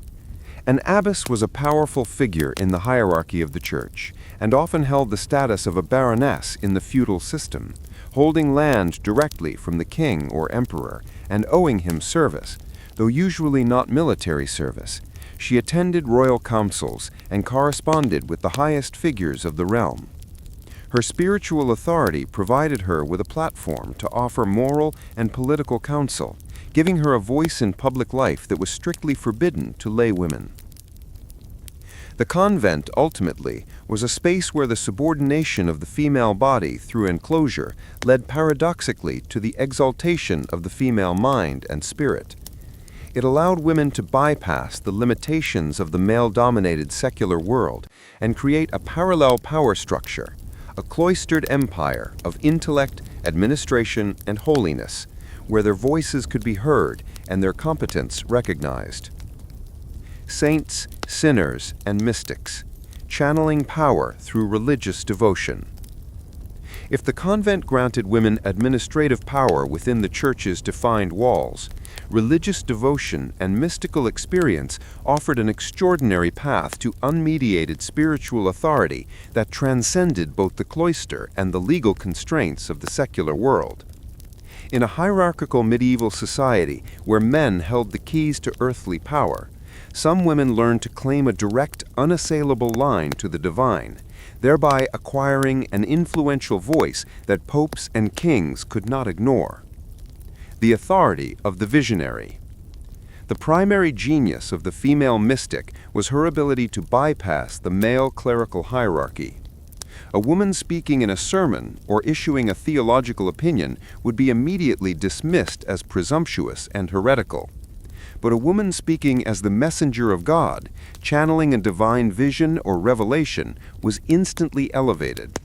Speaker 3: An abbess was a powerful figure in the hierarchy of the church, and often held the status of a baroness in the feudal system, holding land directly from the king or emperor and owing him service, though usually not military service. She attended royal councils and corresponded with the highest figures of the realm. Her spiritual authority provided her with a platform to offer moral and political counsel, giving her a voice in public life that was strictly forbidden to lay women. The convent, ultimately, was a space where the subordination of the female body through enclosure led paradoxically to the exaltation of the female mind and spirit. It allowed women to bypass the limitations of the male-dominated secular world and create a parallel power structure, a cloistered empire of intellect, administration, and holiness, where their voices could be heard and their competence recognized. Saints, sinners, and mystics, channeling power through religious devotion. If the convent granted women administrative power within the church's defined walls, religious devotion and mystical experience offered an extraordinary path to unmediated spiritual authority that transcended both the cloister and the legal constraints of the secular world. In a hierarchical medieval society where men held the keys to earthly power, some women learned to claim a direct, unassailable line to the divine, thereby acquiring an influential voice that popes and kings could not ignore. The authority of the visionary. The primary genius of the female mystic was her ability to bypass the male clerical hierarchy. A woman speaking in a sermon or issuing a theological opinion would be immediately dismissed as presumptuous and heretical. But a woman speaking as the messenger of God, channeling a divine vision or revelation, was instantly elevated.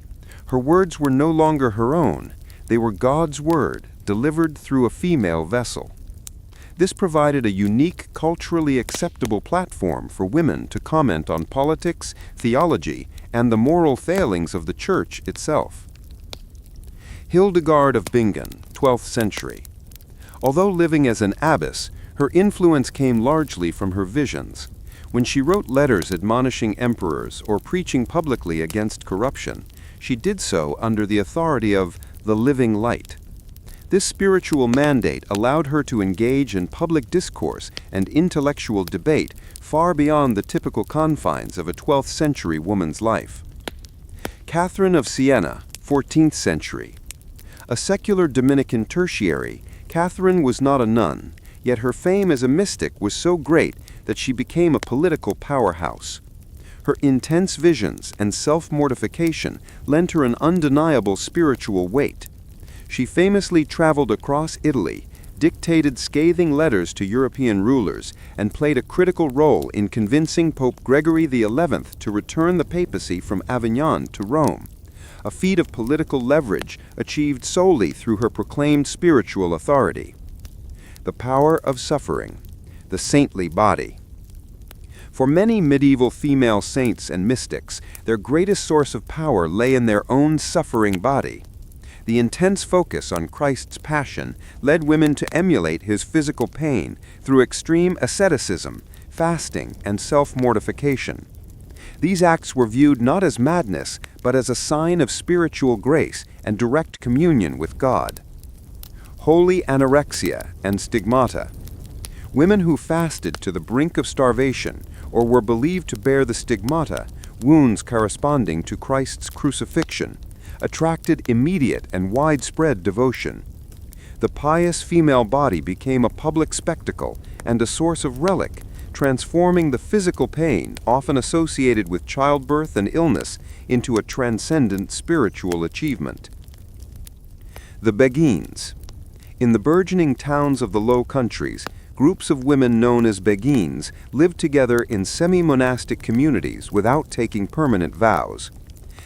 Speaker 3: Her words were no longer her own. They were God's word, delivered through a female vessel. This provided a unique, culturally acceptable platform for women to comment on politics, theology, and the moral failings of the Church itself. Hildegard of Bingen, 12th century. Although living as an abbess, her influence came largely from her visions. When she wrote letters admonishing emperors or preaching publicly against corruption, she did so under the authority of the living light. This spiritual mandate allowed her to engage in public discourse and intellectual debate far beyond the typical confines of a 12th century woman's life. Catherine of Siena, 14th century. A secular Dominican tertiary, Catherine was not a nun, yet her fame as a mystic was so great that she became a political powerhouse. Her intense visions and self-mortification lent her an undeniable spiritual weight. She famously traveled across Italy, dictated scathing letters to European rulers, and played a critical role in convincing Pope Gregory XI to return the papacy from Avignon to Rome, a feat of political leverage achieved solely through her proclaimed spiritual authority. The power of suffering, the saintly body. For many medieval female saints and mystics, their greatest source of power lay in their own suffering body. The intense focus on Christ's passion led women to emulate his physical pain through extreme asceticism, fasting, and self-mortification. These acts were viewed not as madness, but as a sign of spiritual grace and direct communion with God. Holy anorexia and stigmata. Women who fasted to the brink of starvation or were believed to bear the stigmata, wounds corresponding to Christ's crucifixion, attracted immediate and widespread devotion. The pious female body became a public spectacle and a source of relic, transforming the physical pain often associated with childbirth and illness into a transcendent spiritual achievement. The Beguines. In the burgeoning towns of the Low Countries, groups of women known as Beguines lived together in semi-monastic communities without taking permanent vows.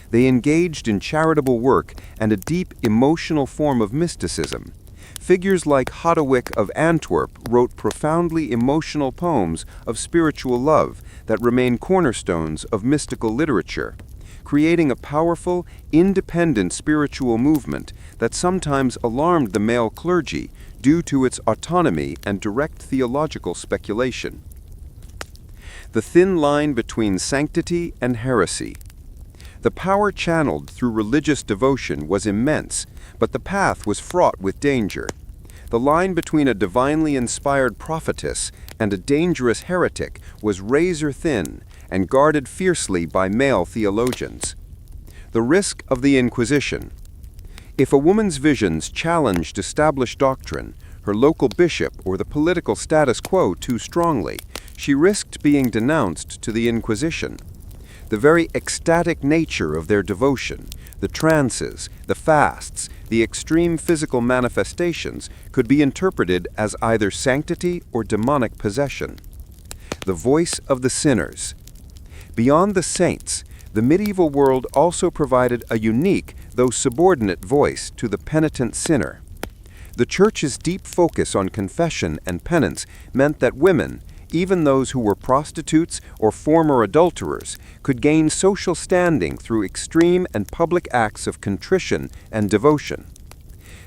Speaker 3: They engaged in charitable work and a deep emotional form of mysticism. Figures like Hodewijk of Antwerp wrote profoundly emotional poems of spiritual love that remain cornerstones of mystical literature, creating a powerful, independent spiritual movement that sometimes alarmed the male clergy due to its autonomy and direct theological speculation. The thin line between sanctity and heresy. The power channeled through religious devotion was immense, but the path was fraught with danger. The line between a divinely inspired prophetess and a dangerous heretic was razor thin and guarded fiercely by male theologians. The risk of the Inquisition. If a woman's visions challenged established doctrine, her local bishop, or the political status quo too strongly, she risked being denounced to the Inquisition. The very ecstatic nature of their devotion, the trances, the fasts, the extreme physical manifestations could be interpreted as either sanctity or demonic possession. The voice of the sinners. Beyond the saints, the medieval world also provided a unique, though subordinate voice to the penitent sinner. The Church's deep focus on confession and penance meant that women, even those who were prostitutes or former adulterers, could gain social standing through extreme and public acts of contrition and devotion.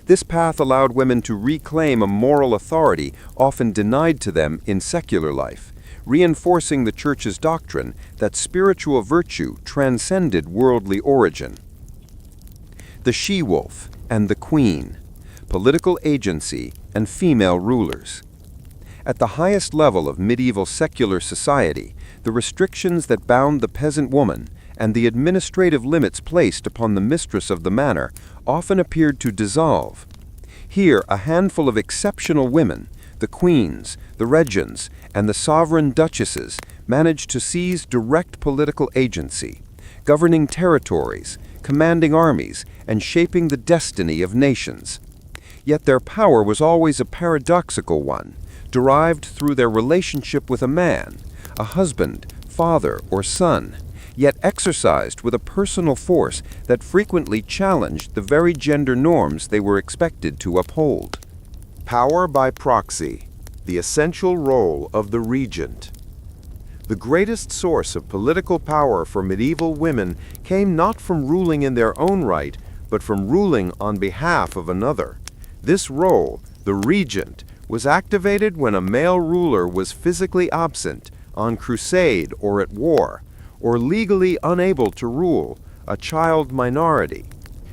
Speaker 3: This path allowed women to reclaim a moral authority often denied to them in secular life, reinforcing the Church's doctrine that spiritual virtue transcended worldly origin. The she-wolf and the queen, political agency and female rulers. At the highest level of medieval secular society, the restrictions that bound the peasant woman and the administrative limits placed upon the mistress of the manor often appeared to dissolve. Here, a handful of exceptional women, the queens, the regents, and the sovereign duchesses, managed to seize direct political agency, governing territories, commanding armies, and shaping the destiny of nations. Yet their power was always a paradoxical one, derived through their relationship with a man, a husband, father, or son, yet exercised with a personal force that frequently challenged the very gender norms they were expected to uphold.
Speaker 2: Power by proxy, the essential role of the regent. The greatest source of political power for medieval women came not from ruling in their own right, but from ruling on behalf of another. This role, the regent, was activated when a male ruler was physically absent, on crusade or at war, or legally unable to rule, a child minority.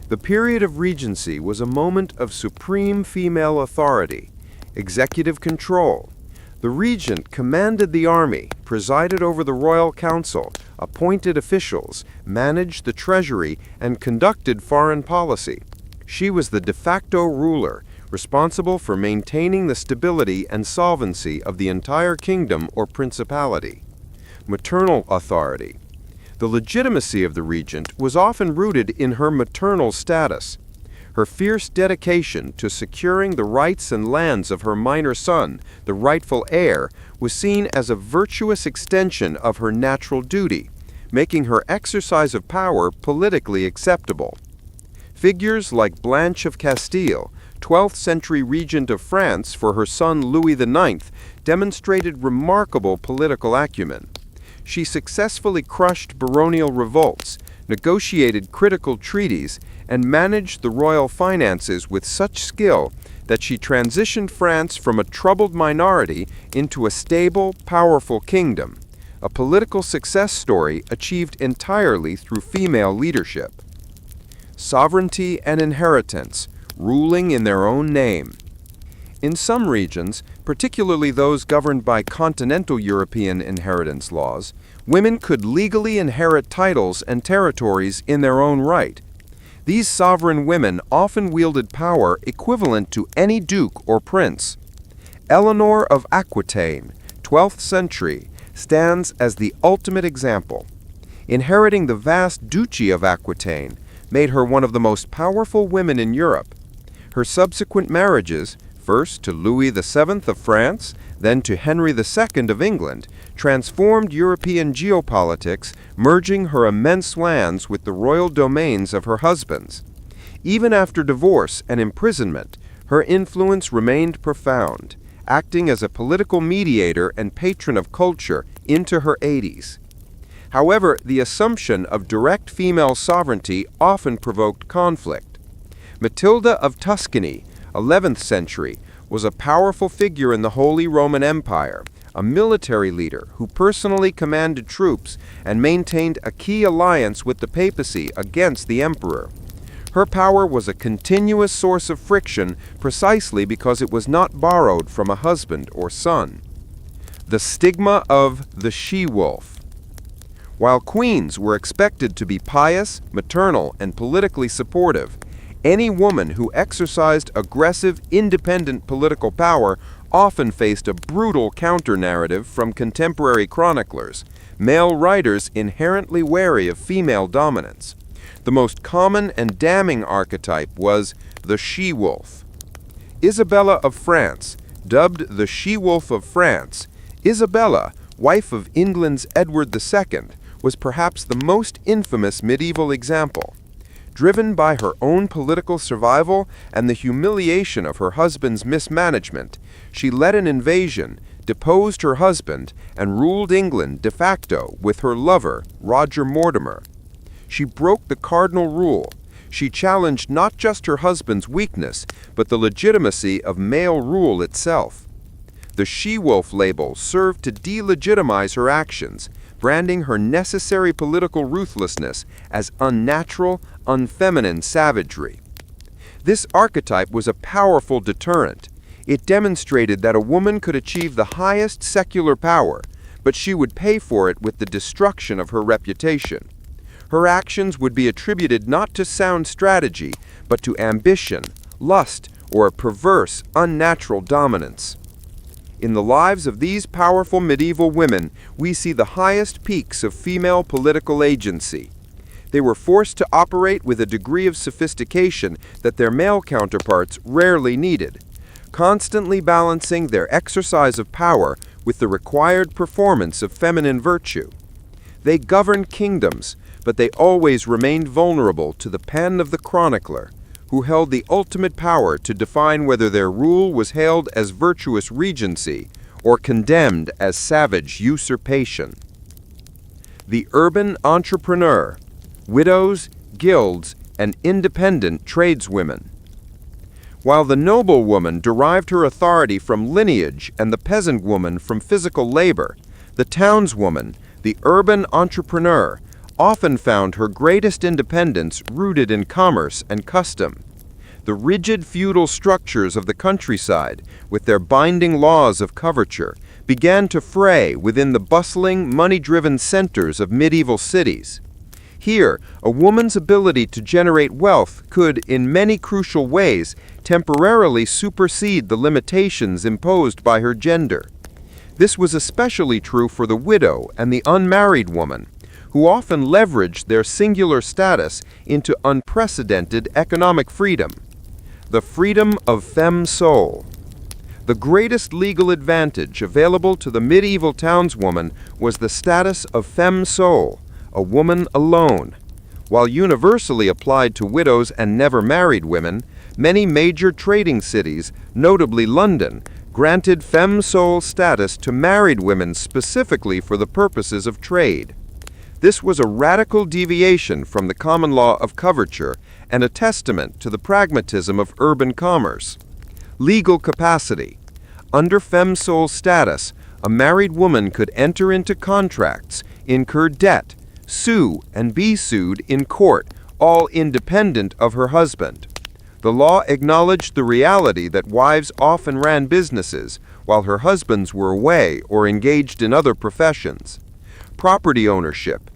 Speaker 2: The period of regency was a moment of supreme female authority, executive control. The regent commanded the army, presided over the royal council, appointed officials, managed the treasury, and conducted foreign policy. She was the de facto ruler, responsible for maintaining the stability and solvency of the entire kingdom or principality. Maternal authority. The legitimacy of the regent was often rooted in her maternal status. Her fierce dedication to securing the rights and lands of her minor son, the rightful heir, was seen as a virtuous extension of her natural duty, making her exercise of power politically acceptable. Figures like Blanche of Castile, 12th century regent of France for her son Louis IX, demonstrated remarkable political acumen. She successfully crushed baronial revolts, negotiated critical treaties, and managed the royal finances with such skill that she transitioned France from a troubled minority into a stable, powerful kingdom, a political success story achieved entirely through female leadership. Sovereignty and inheritance, ruling in their own name. In some regions, particularly those governed by continental European inheritance laws, women could legally inherit titles and territories in their own right. These sovereign women often wielded power equivalent to any duke or prince. Eleanor of Aquitaine, 12th century, stands as the ultimate example. Inheriting the vast duchy of Aquitaine made her one of the most powerful women in Europe. Her subsequent marriages, first to Louis VII of France, then to Henry II of England, transformed European geopolitics, merging her immense lands with the royal domains of her husbands. Even after divorce and imprisonment, her influence remained profound, acting as a political mediator and patron of culture into her 80s. However, the assumption of direct female sovereignty often provoked conflict. Matilda of Tuscany, 11th century, was a powerful figure in the Holy Roman Empire, a military leader who personally commanded troops and maintained a key alliance with the papacy against the emperor. Her power was a continuous source of friction precisely because it was not borrowed from a husband or son. The stigma of the she-wolf.
Speaker 3: While queens were expected to be pious, maternal, and politically supportive, any woman who exercised aggressive, independent political power often faced a brutal counter-narrative from contemporary chroniclers, male writers inherently wary of female dominance. The most common and damning archetype was the she-wolf. Isabella of France, dubbed the she-wolf of France, Isabella, wife of England's Edward II, was perhaps the most infamous medieval example. Driven by her own political survival and the humiliation of her husband's mismanagement, she led an invasion, deposed her husband, and ruled England de facto with her lover, Roger Mortimer. She broke the cardinal rule. She challenged not just her husband's weakness, but the legitimacy of male rule itself. The she-wolf label served to delegitimize her actions, branding her necessary political ruthlessness as unnatural, unfeminine savagery. This archetype was a powerful deterrent. It demonstrated that a woman could achieve the highest secular power, but she would pay for it with the destruction of her reputation. Her actions would be attributed not to sound strategy, but to ambition, lust, or a perverse, unnatural dominance. In the lives of these powerful medieval women, we see the highest peaks of female political agency. They were forced to operate with a degree of sophistication that their male counterparts rarely needed, constantly balancing their exercise of power with the required performance of feminine virtue. They governed kingdoms, but they always remained vulnerable to the pen of the chronicler, who held the ultimate power to define whether their rule was hailed as virtuous regency or condemned as savage usurpation. The urban entrepreneur, widows, guilds, and independent tradeswomen. While the noble woman derived her authority from lineage and the peasant woman from physical labor, the townswoman, the urban entrepreneur, often found her greatest independence rooted in commerce and custom. The rigid feudal structures of the countryside, with their binding laws of coverture, began to fray within the bustling, money-driven centers of medieval cities. Here, a woman's ability to generate wealth could, in many crucial ways, temporarily supersede the limitations imposed by her gender. This was especially true for the widow and the unmarried woman, who often leveraged their singular status into unprecedented economic freedom. The freedom of femme soul. The greatest legal advantage available to the medieval townswoman was the status of femme soul, a woman alone. While universally applied to widows and never married women, many major trading cities, notably London, granted femme soul status to married women specifically for the purposes of trade. This was a radical deviation from the common law of coverture and a testament to the pragmatism of urban commerce. Legal capacity. Under femme soul status, a married woman could enter into contracts, incur debt, sue, and be sued in court, all independent of her husband. The law acknowledged the reality that wives often ran businesses, while her husbands were away or engaged in other professions. Property ownership.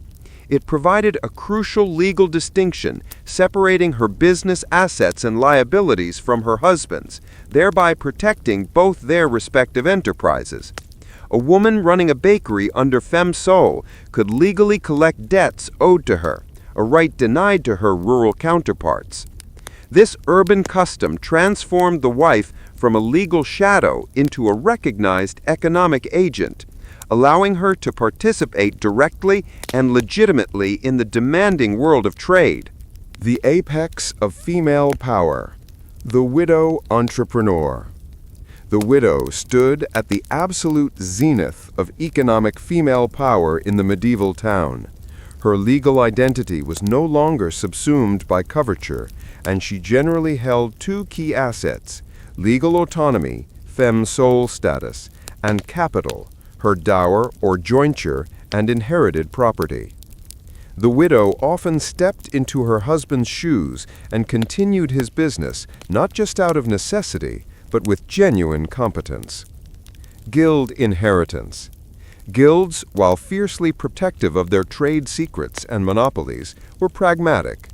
Speaker 3: It provided a crucial legal distinction separating her business assets and liabilities from her husband's, thereby protecting both their respective enterprises. A woman running a bakery under femme soul could legally collect debts owed to her, a right denied to her rural counterparts. This urban custom transformed the wife from a legal shadow into a recognized economic agent, allowing her to participate directly and legitimately in the demanding world of trade.
Speaker 2: The apex of female power, the widow entrepreneur. The widow stood at the absolute zenith of economic female power in the medieval town. Her legal identity was no longer subsumed by coverture, and she generally held two key assets: legal autonomy, femme soul status, and capital, her dower or jointure and inherited property. The widow often stepped into her husband's shoes and continued his business not just out of necessity, but with genuine competence. Guild inheritance.
Speaker 3: Guilds, while fiercely protective of their trade secrets and monopolies, were pragmatic.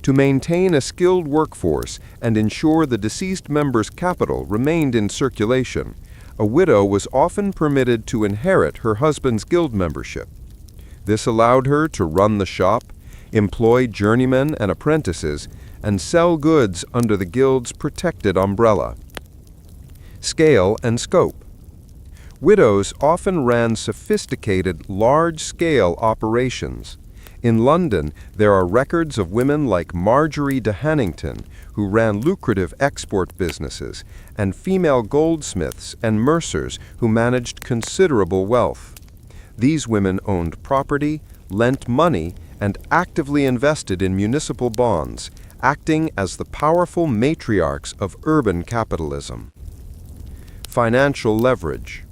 Speaker 3: To maintain a skilled workforce and ensure the deceased member's capital remained in circulation, a widow was often permitted to inherit her husband's guild membership. This allowed her to run the shop, employ journeymen and apprentices, and sell goods under the guild's protected umbrella. Scale and scope. Widows often ran sophisticated, large-scale operations. In London, there are records of women like Marjorie de Hannington, who ran lucrative export businesses, and female goldsmiths and mercers who managed considerable wealth. These women owned property, lent money, and actively invested in municipal bonds, acting as the powerful matriarchs of urban capitalism. Financial leverage.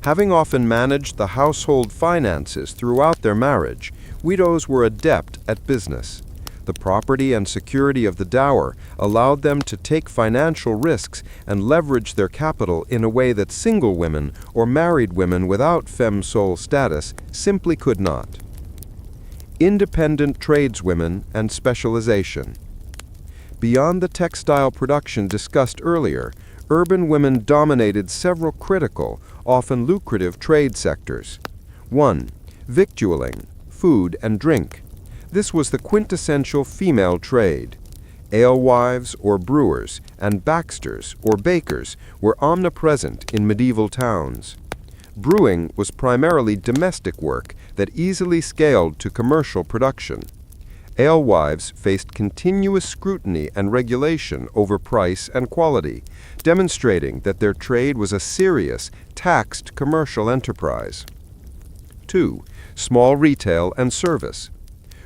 Speaker 3: Having often managed the household finances throughout their marriage, widows were adept at business. The property and security of the dower allowed them to take financial risks and leverage their capital in a way that single women or married women without femme sole status simply could not. Independent tradeswomen and specialization. Beyond the textile production discussed earlier, urban women dominated several critical, often lucrative trade sectors. 1. Victualling, food and drink. This was the quintessential female trade. Alewives or brewers and backsters or bakers were omnipresent in medieval towns. Brewing was primarily domestic work that easily scaled to commercial production. Alewives faced continuous scrutiny and regulation over price and quality, demonstrating that their trade was a serious, taxed commercial enterprise. 2. Small retail and service.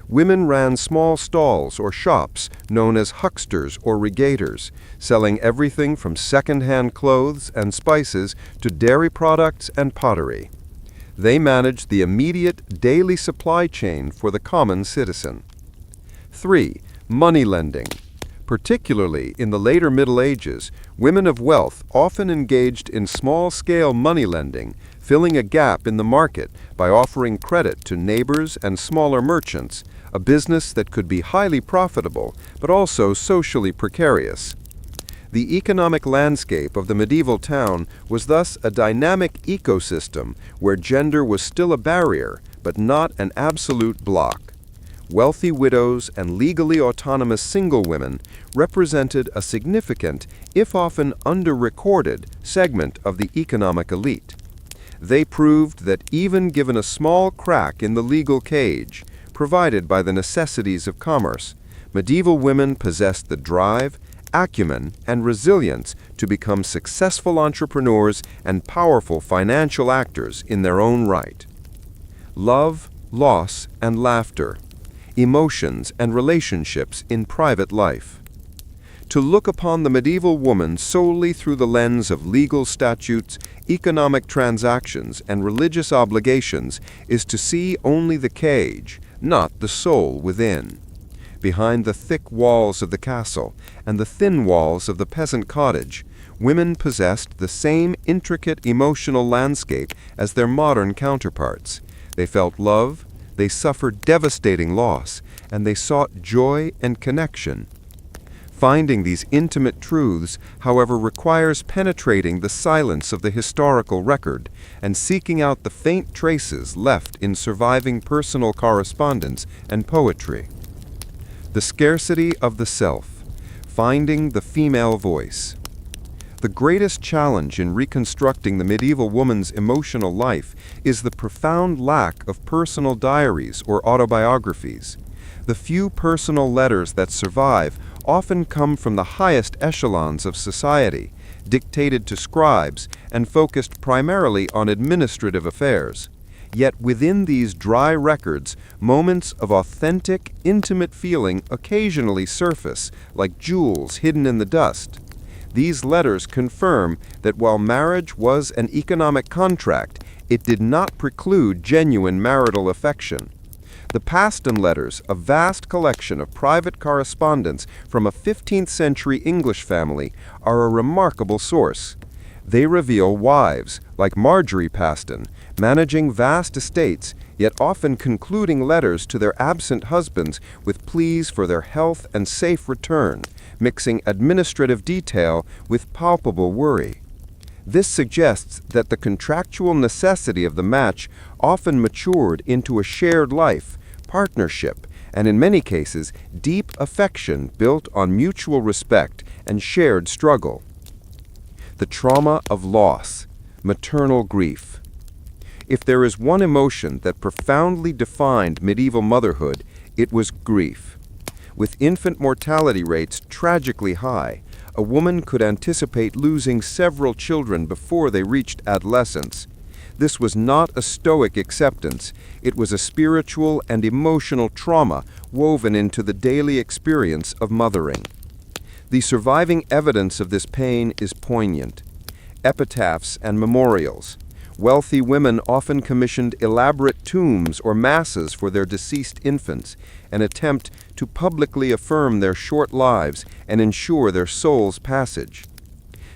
Speaker 3: Women ran small stalls or shops known as hucksters or regators, selling everything from second-hand clothes and spices to dairy products and pottery. They managed the immediate daily supply chain for the common citizen. 3. Money lending. Particularly in the later Middle Ages, women of wealth often engaged in small-scale money lending, filling a gap in the market by offering credit to neighbors and smaller merchants, a business that could be highly profitable but also socially precarious. The economic landscape of the medieval town was thus a dynamic ecosystem where gender was still a barrier but not an absolute block. Wealthy widows and legally autonomous single women represented a significant, if often under-recorded, segment of the economic elite. They proved that even given a small crack in the legal cage, provided by the necessities of commerce, medieval women possessed the drive, acumen, and resilience to become successful entrepreneurs and powerful financial actors in their own right. Love, loss, and laughter. Emotions and relationships in private life. To look upon the medieval woman solely through the lens of legal statutes, economic transactions, and religious obligations is to see only the cage, not the soul within. Behind the thick walls of the castle and the thin walls of the peasant cottage, women possessed the same intricate emotional landscape as their modern counterparts. They felt love, they suffered devastating loss, and they sought joy and connection. Finding these intimate truths, however, requires penetrating the silence of the historical record and seeking out the faint traces left in surviving personal correspondence and poetry. The scarcity of the self. Finding the female voice. The greatest challenge in reconstructing the medieval woman's emotional life is the profound lack of personal diaries or autobiographies. The few personal letters that survive often come from the highest echelons of society, dictated to scribes and focused primarily on administrative affairs. Yet within these dry records, moments of authentic, intimate feeling occasionally surface, like jewels hidden in the dust. These letters confirm that while marriage was an economic contract, it did not preclude genuine marital affection. The Paston Letters, a vast collection of private correspondence from a 15th century English family, are a remarkable source. They reveal wives, like Marjorie Paston, managing vast estates, yet often concluding letters to their absent husbands with pleas for their health and safe return, mixing administrative detail with palpable worry. This suggests that the contractual necessity of the match often matured into a shared life, partnership, and in many cases, deep affection built on mutual respect and shared struggle. The trauma of loss, maternal grief. If there is one emotion that profoundly defined medieval motherhood, it was grief. With infant mortality rates tragically high, a woman could anticipate losing several children before they reached adolescence. This was not a stoic acceptance, it was a spiritual and emotional trauma woven into the daily experience of mothering. The surviving evidence of this pain is poignant. Epitaphs and memorials. Wealthy women often commissioned elaborate tombs or masses for their deceased infants, an attempt to publicly affirm their short lives and ensure their soul's passage.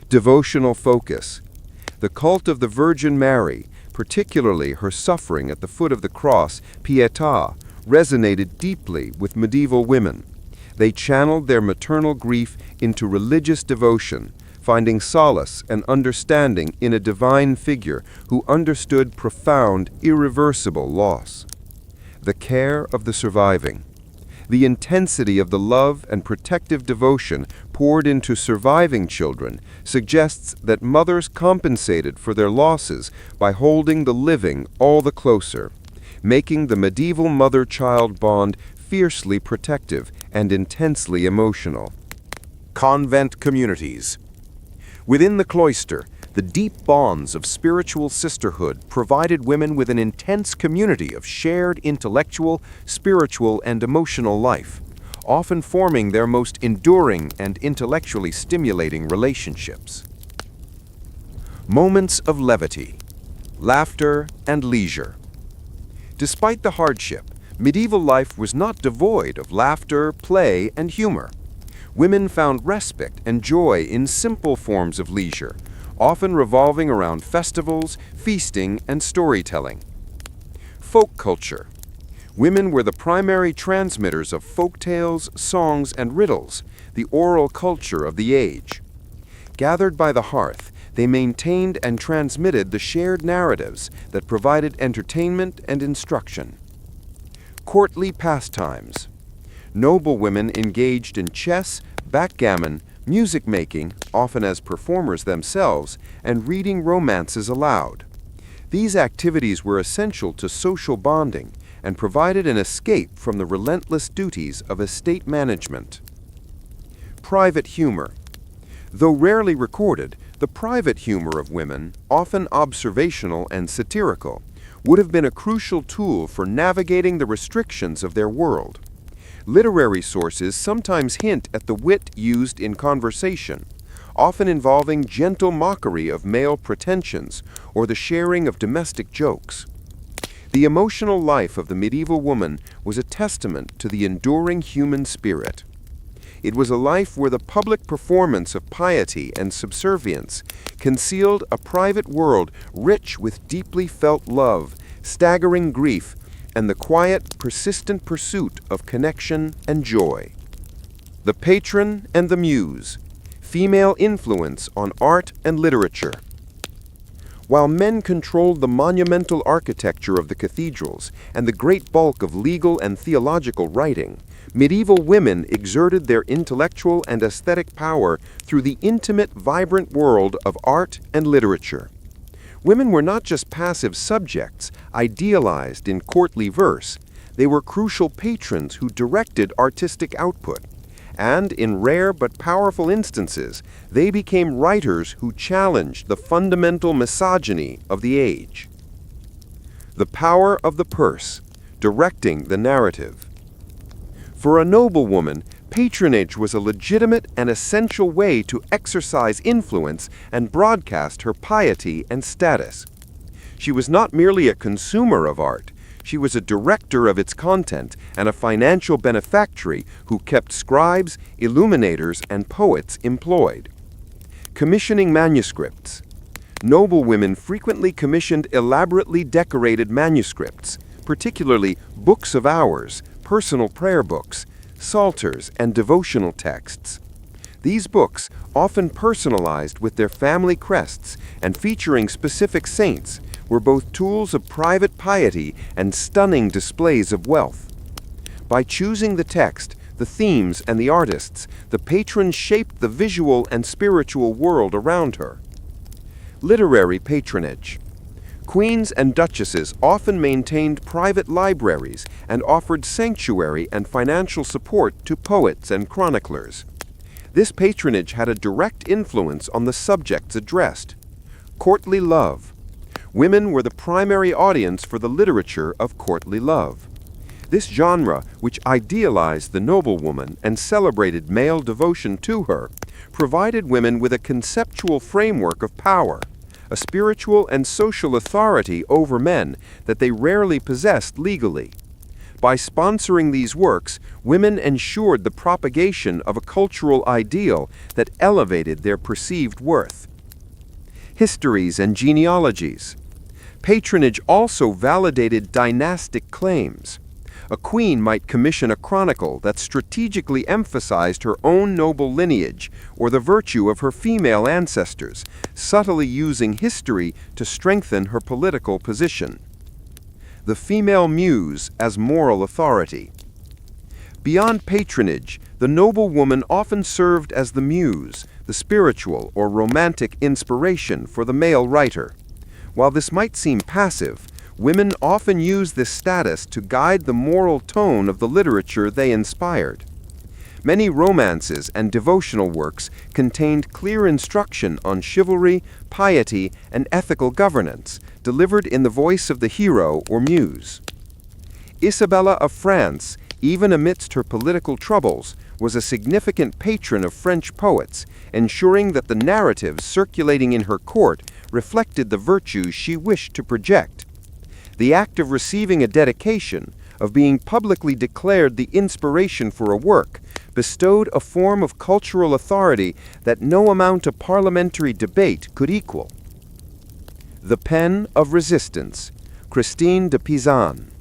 Speaker 3: Devotional focus. The cult of the Virgin Mary, particularly her suffering at the foot of the cross, Pietà, resonated deeply with medieval women. They channeled their maternal grief into religious devotion, finding solace and understanding in a divine figure who understood profound, irreversible loss. The care of the surviving. The intensity of the love and protective devotion poured into surviving children suggests that mothers compensated for their losses by holding the living all the closer, making the medieval mother-child bond fiercely protective and intensely emotional.
Speaker 1: Convent communities. Within the cloister, the deep bonds of spiritual sisterhood provided women with an intense community of shared intellectual, spiritual, and emotional life, often forming their most enduring and intellectually stimulating relationships. Moments of levity, laughter, and leisure. Despite the hardship, medieval life was not devoid of laughter, play, and humor. Women found respite and joy in simple forms of leisure, often revolving around festivals, feasting, and storytelling. Folk culture. Women were the primary transmitters of folk tales, songs, and riddles, the oral culture of the age. Gathered by the hearth, they maintained and transmitted the shared narratives that provided entertainment and instruction. Courtly pastimes. Noble women engaged in chess, backgammon, music-making, often as performers themselves, and reading romances aloud. These activities were essential to social bonding and provided an escape from the relentless duties of estate management. Private humor. Though rarely recorded, the private humor of women, often observational and satirical, would have been a crucial tool for navigating the restrictions of their world. Literary sources sometimes hint at the wit used in conversation, often involving gentle mockery of male pretensions or the sharing of domestic jokes. The emotional life of the medieval woman was a testament to the enduring human spirit. It was a life where the public performance of piety and subservience concealed a private world rich with deeply felt love, staggering grief, and the quiet, persistent pursuit of connection and joy. The patron and the muse. Female influence on art and literature. While men controlled the monumental architecture of the cathedrals and the great bulk of legal and theological writing, medieval women exerted their intellectual and aesthetic power through the intimate, vibrant world of art and literature. Women were not just passive subjects, idealized in courtly verse. They were crucial patrons who directed artistic output. And in rare but powerful instances, they became writers who challenged the fundamental misogyny of the age. The power of the purse, directing the narrative. For a noblewoman, patronage was a legitimate and essential way to exercise influence and broadcast her piety and status. She was not merely a consumer of art. She was a director of its content and a financial benefactress who kept scribes, illuminators, and poets employed. Commissioning manuscripts.
Speaker 3: noblewomen frequently commissioned elaborately decorated manuscripts, particularly books of hours, personal prayer books, psalters, and devotional texts. These books, often personalized with their family crests and featuring specific saints, were both tools of private piety and stunning displays of wealth. By choosing the text, the themes, and the artists, the patron shaped the visual and spiritual world around her. Literary patronage. Queens and duchesses often maintained private libraries and offered sanctuary and financial support to poets and chroniclers. This patronage had a direct influence on the subjects addressed. Courtly love. Women were the primary audience for the literature of courtly love. This genre, which idealized the noblewoman and celebrated male devotion to her, provided women with a conceptual framework of power, a spiritual and social authority over men that they rarely possessed legally. By sponsoring these works, women ensured the propagation of a cultural ideal that elevated their perceived worth. Histories and genealogies. Patronage also validated dynastic claims. A queen might commission a chronicle that strategically emphasized her own noble lineage or the virtue of her female ancestors, subtly using history to strengthen her political position. The female muse as moral authority. Beyond patronage, the noblewoman often served as the muse, the spiritual or romantic inspiration for the male writer. While this might seem passive, women often use this status to guide the moral tone of the literature they inspired. Many romances and devotional works contained clear instruction on chivalry, piety, and ethical governance, delivered in the voice of the hero or muse. Isabella of France, even amidst her political troubles, was a significant patron of French poets, ensuring that the narratives circulating in her court reflected the virtues she wished to project. The act of receiving a dedication, of being publicly declared the inspiration for a work, bestowed a form of cultural authority that no amount of parliamentary debate could equal. The pen of resistance, Christine de Pizan.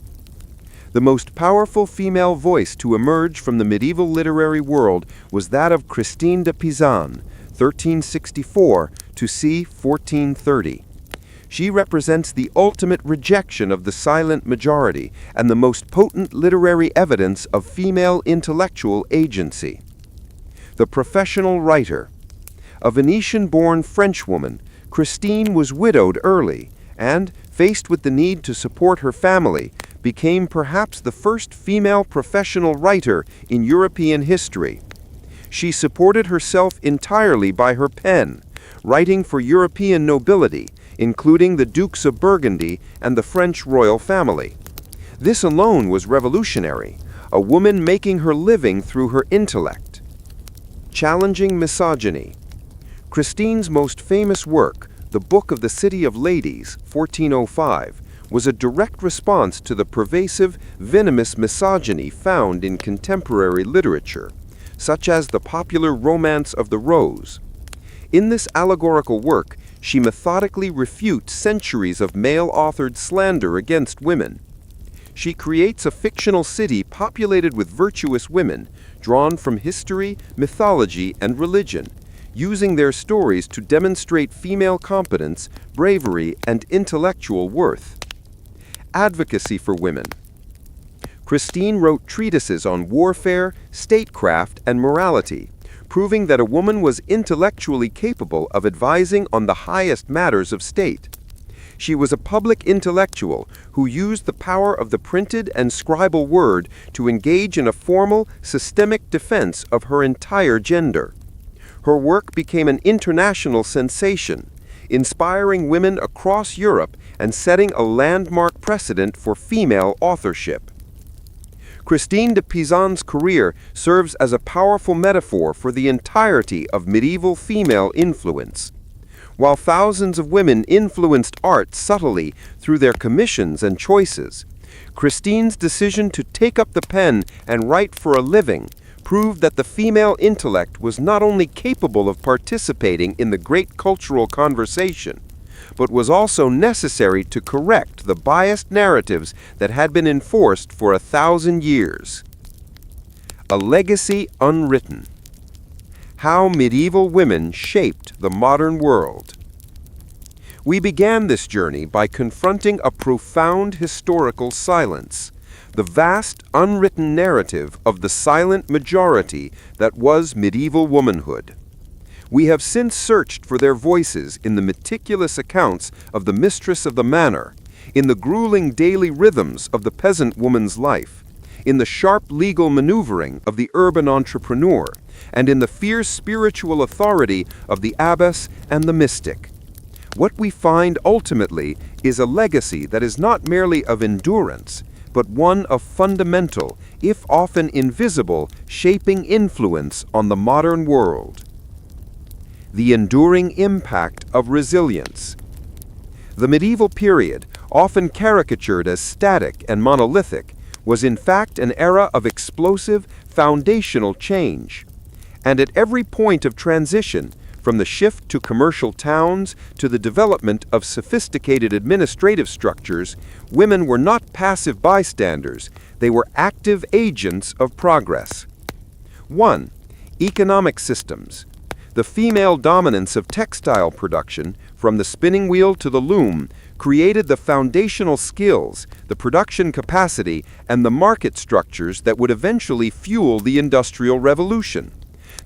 Speaker 3: The most powerful female voice to emerge from the medieval literary world was that of Christine de Pizan, 1364 to c. 1430. She represents the ultimate rejection of the silent majority and the most potent literary evidence of female intellectual agency. The professional writer. A Venetian-born Frenchwoman, Christine was widowed early and, faced with the need to support her family, became perhaps the first female professional writer in European history. She supported herself entirely by her pen, writing for European nobility, including the Dukes of Burgundy and the French royal family. This alone was revolutionary, a woman making her living through her intellect. Challenging misogyny. Christine's most famous work, The Book of the City of Ladies, 1405, was a direct response to the pervasive, venomous misogyny found in contemporary literature, such as the popular Romance of the Rose. In this allegorical work, she methodically refutes centuries of male-authored slander against women. She creates a fictional city populated with virtuous women, drawn from history, mythology, and religion, using their stories to demonstrate female competence, bravery, and intellectual worth. Advocacy for women. Christine wrote treatises on warfare, statecraft, and morality, proving that a woman was intellectually capable of advising on the highest matters of state. She was a public intellectual who used the power of the printed and scribal word to engage in a formal, systemic defense of her entire gender. Her work became an international sensation, inspiring women across Europe and setting a landmark precedent for female authorship. Christine de Pizan's career serves as a powerful metaphor for the entirety of medieval female influence. While thousands of women influenced art subtly through their commissions and choices, Christine's decision to take up the pen and write for a living proved that the female intellect was not only capable of participating in the great cultural conversation, but was also necessary to correct the biased narratives that had been enforced for 1,000 years. A legacy unwritten. How medieval women shaped the modern world. We began this journey by confronting a profound historical silence, the vast unwritten narrative of the silent majority that was medieval womanhood. We have since searched for their voices in the meticulous accounts of the mistress of the manor, in the grueling daily rhythms of the peasant woman's life, in the sharp legal maneuvering of the urban entrepreneur, and in the fierce spiritual authority of the abbess and the mystic. What we find ultimately is a legacy that is not merely of endurance, but one of fundamental, if often invisible, shaping influence on the modern world. The enduring impact of resilience. The medieval period, often caricatured as static and monolithic, was in fact an era of explosive, foundational change. And at every point of transition, from the shift to commercial towns to the development of sophisticated administrative structures, women were not passive bystanders, they were active agents of progress. 1. Economic systems. The female dominance of textile production, from the spinning wheel to the loom, created the foundational skills, the production capacity, and the market structures that would eventually fuel the Industrial Revolution.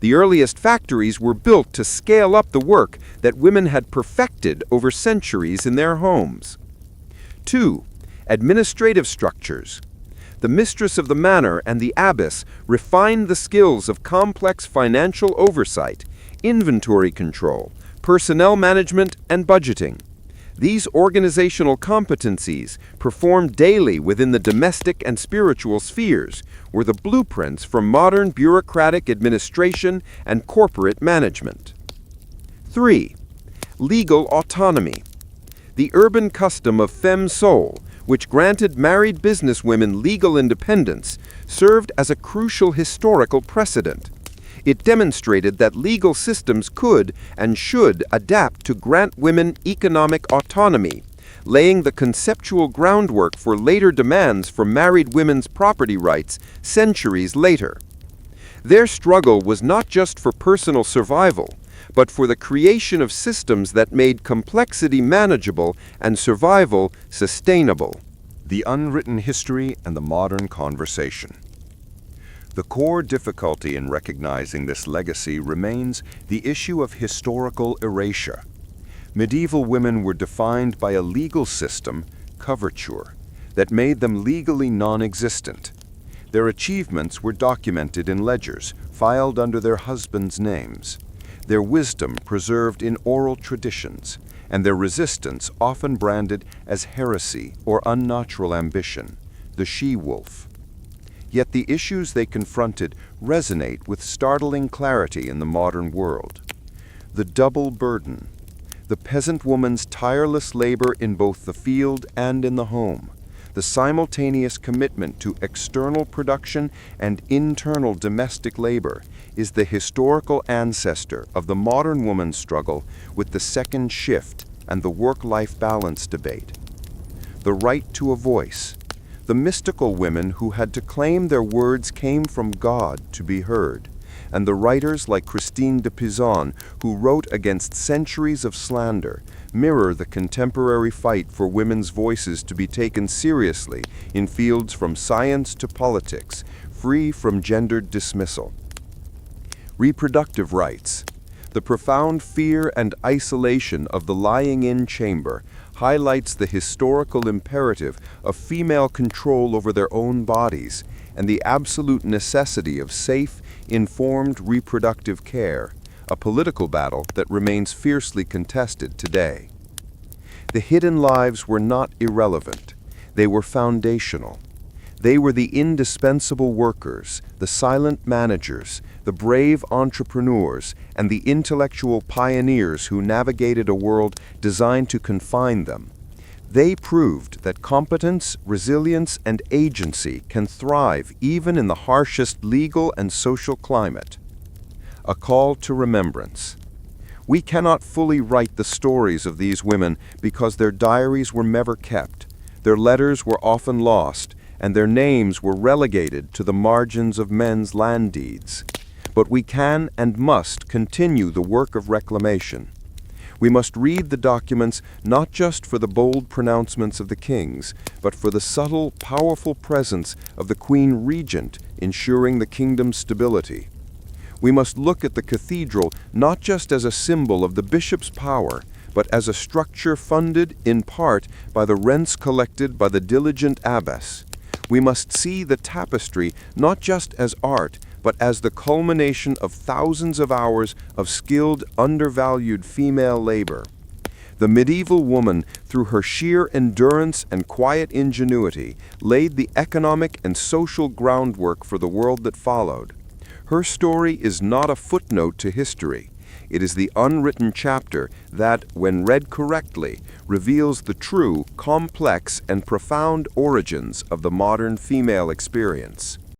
Speaker 3: The earliest factories were built to scale up the work that women had perfected over centuries in their homes. 2. Administrative structures. The mistress of the manor and the abbess refined the skills of complex financial oversight, inventory control, personnel management, and budgeting. These organizational competencies, performed daily within the domestic and spiritual spheres, were the blueprints for modern bureaucratic administration and corporate management. 3. Legal autonomy. The urban custom of femme sole, which granted married businesswomen legal independence, served as a crucial historical precedent. It demonstrated that legal systems could and should adapt to grant women economic autonomy, laying the conceptual groundwork for later demands for married women's property rights centuries later. Their struggle was not just for personal survival, but for the creation of systems that made complexity manageable and survival sustainable.
Speaker 2: The unwritten history and the modern conversation. The core difficulty in recognizing this legacy remains the issue of historical erasure. Medieval women were defined by a legal system, coverture, that made them legally non-existent. Their achievements were documented in ledgers, filed under their husbands' names, their wisdom preserved in oral traditions, and their resistance often branded as heresy or unnatural ambition, the she-wolf. Yet the issues they confronted resonate with startling clarity in the modern world. The double burden, the peasant woman's tireless labor in both the field and in the home, the simultaneous commitment to external production and internal domestic labor, is the historical ancestor of the modern woman's struggle with the second shift and the work-life balance debate. The right to a voice. The mystical women who had to claim their words came from God to be heard, and the writers like Christine de Pizan, who wrote against centuries of slander, mirror the contemporary fight for women's voices to be taken seriously in fields from science to politics, free from gendered dismissal. Reproductive rights. The profound fear and isolation of the lying-in chamber highlights the historical imperative of female control over their own bodies and the absolute necessity of safe, informed reproductive care, a political battle that remains fiercely contested today. The hidden lives were not irrelevant. They were foundational. They were the indispensable workers, the silent managers, the brave entrepreneurs, and the intellectual pioneers who navigated a world designed to confine them. They proved that competence, resilience, and agency can thrive even in the harshest legal and social climate. A call to remembrance.
Speaker 3: We cannot fully write the stories of these women because their diaries were never kept, their letters were often lost, and their names were relegated to the margins of men's land deeds. But we can and must continue the work of reclamation. We must read the documents not just for the bold pronouncements of the kings, but for the subtle, powerful presence of the Queen Regent ensuring the kingdom's stability. We must look at the cathedral not just as a symbol of the bishop's power, but as a structure funded, in part, by the rents collected by the diligent abbess. We must see the tapestry not just as art, but as the culmination of thousands of hours of skilled, undervalued female labor. The medieval woman, through her sheer endurance and quiet ingenuity, laid the economic and social groundwork for the world that followed. Her story is not a footnote to history. It is the unwritten chapter that, when read correctly, reveals the true, complex, and profound origins of the modern female experience.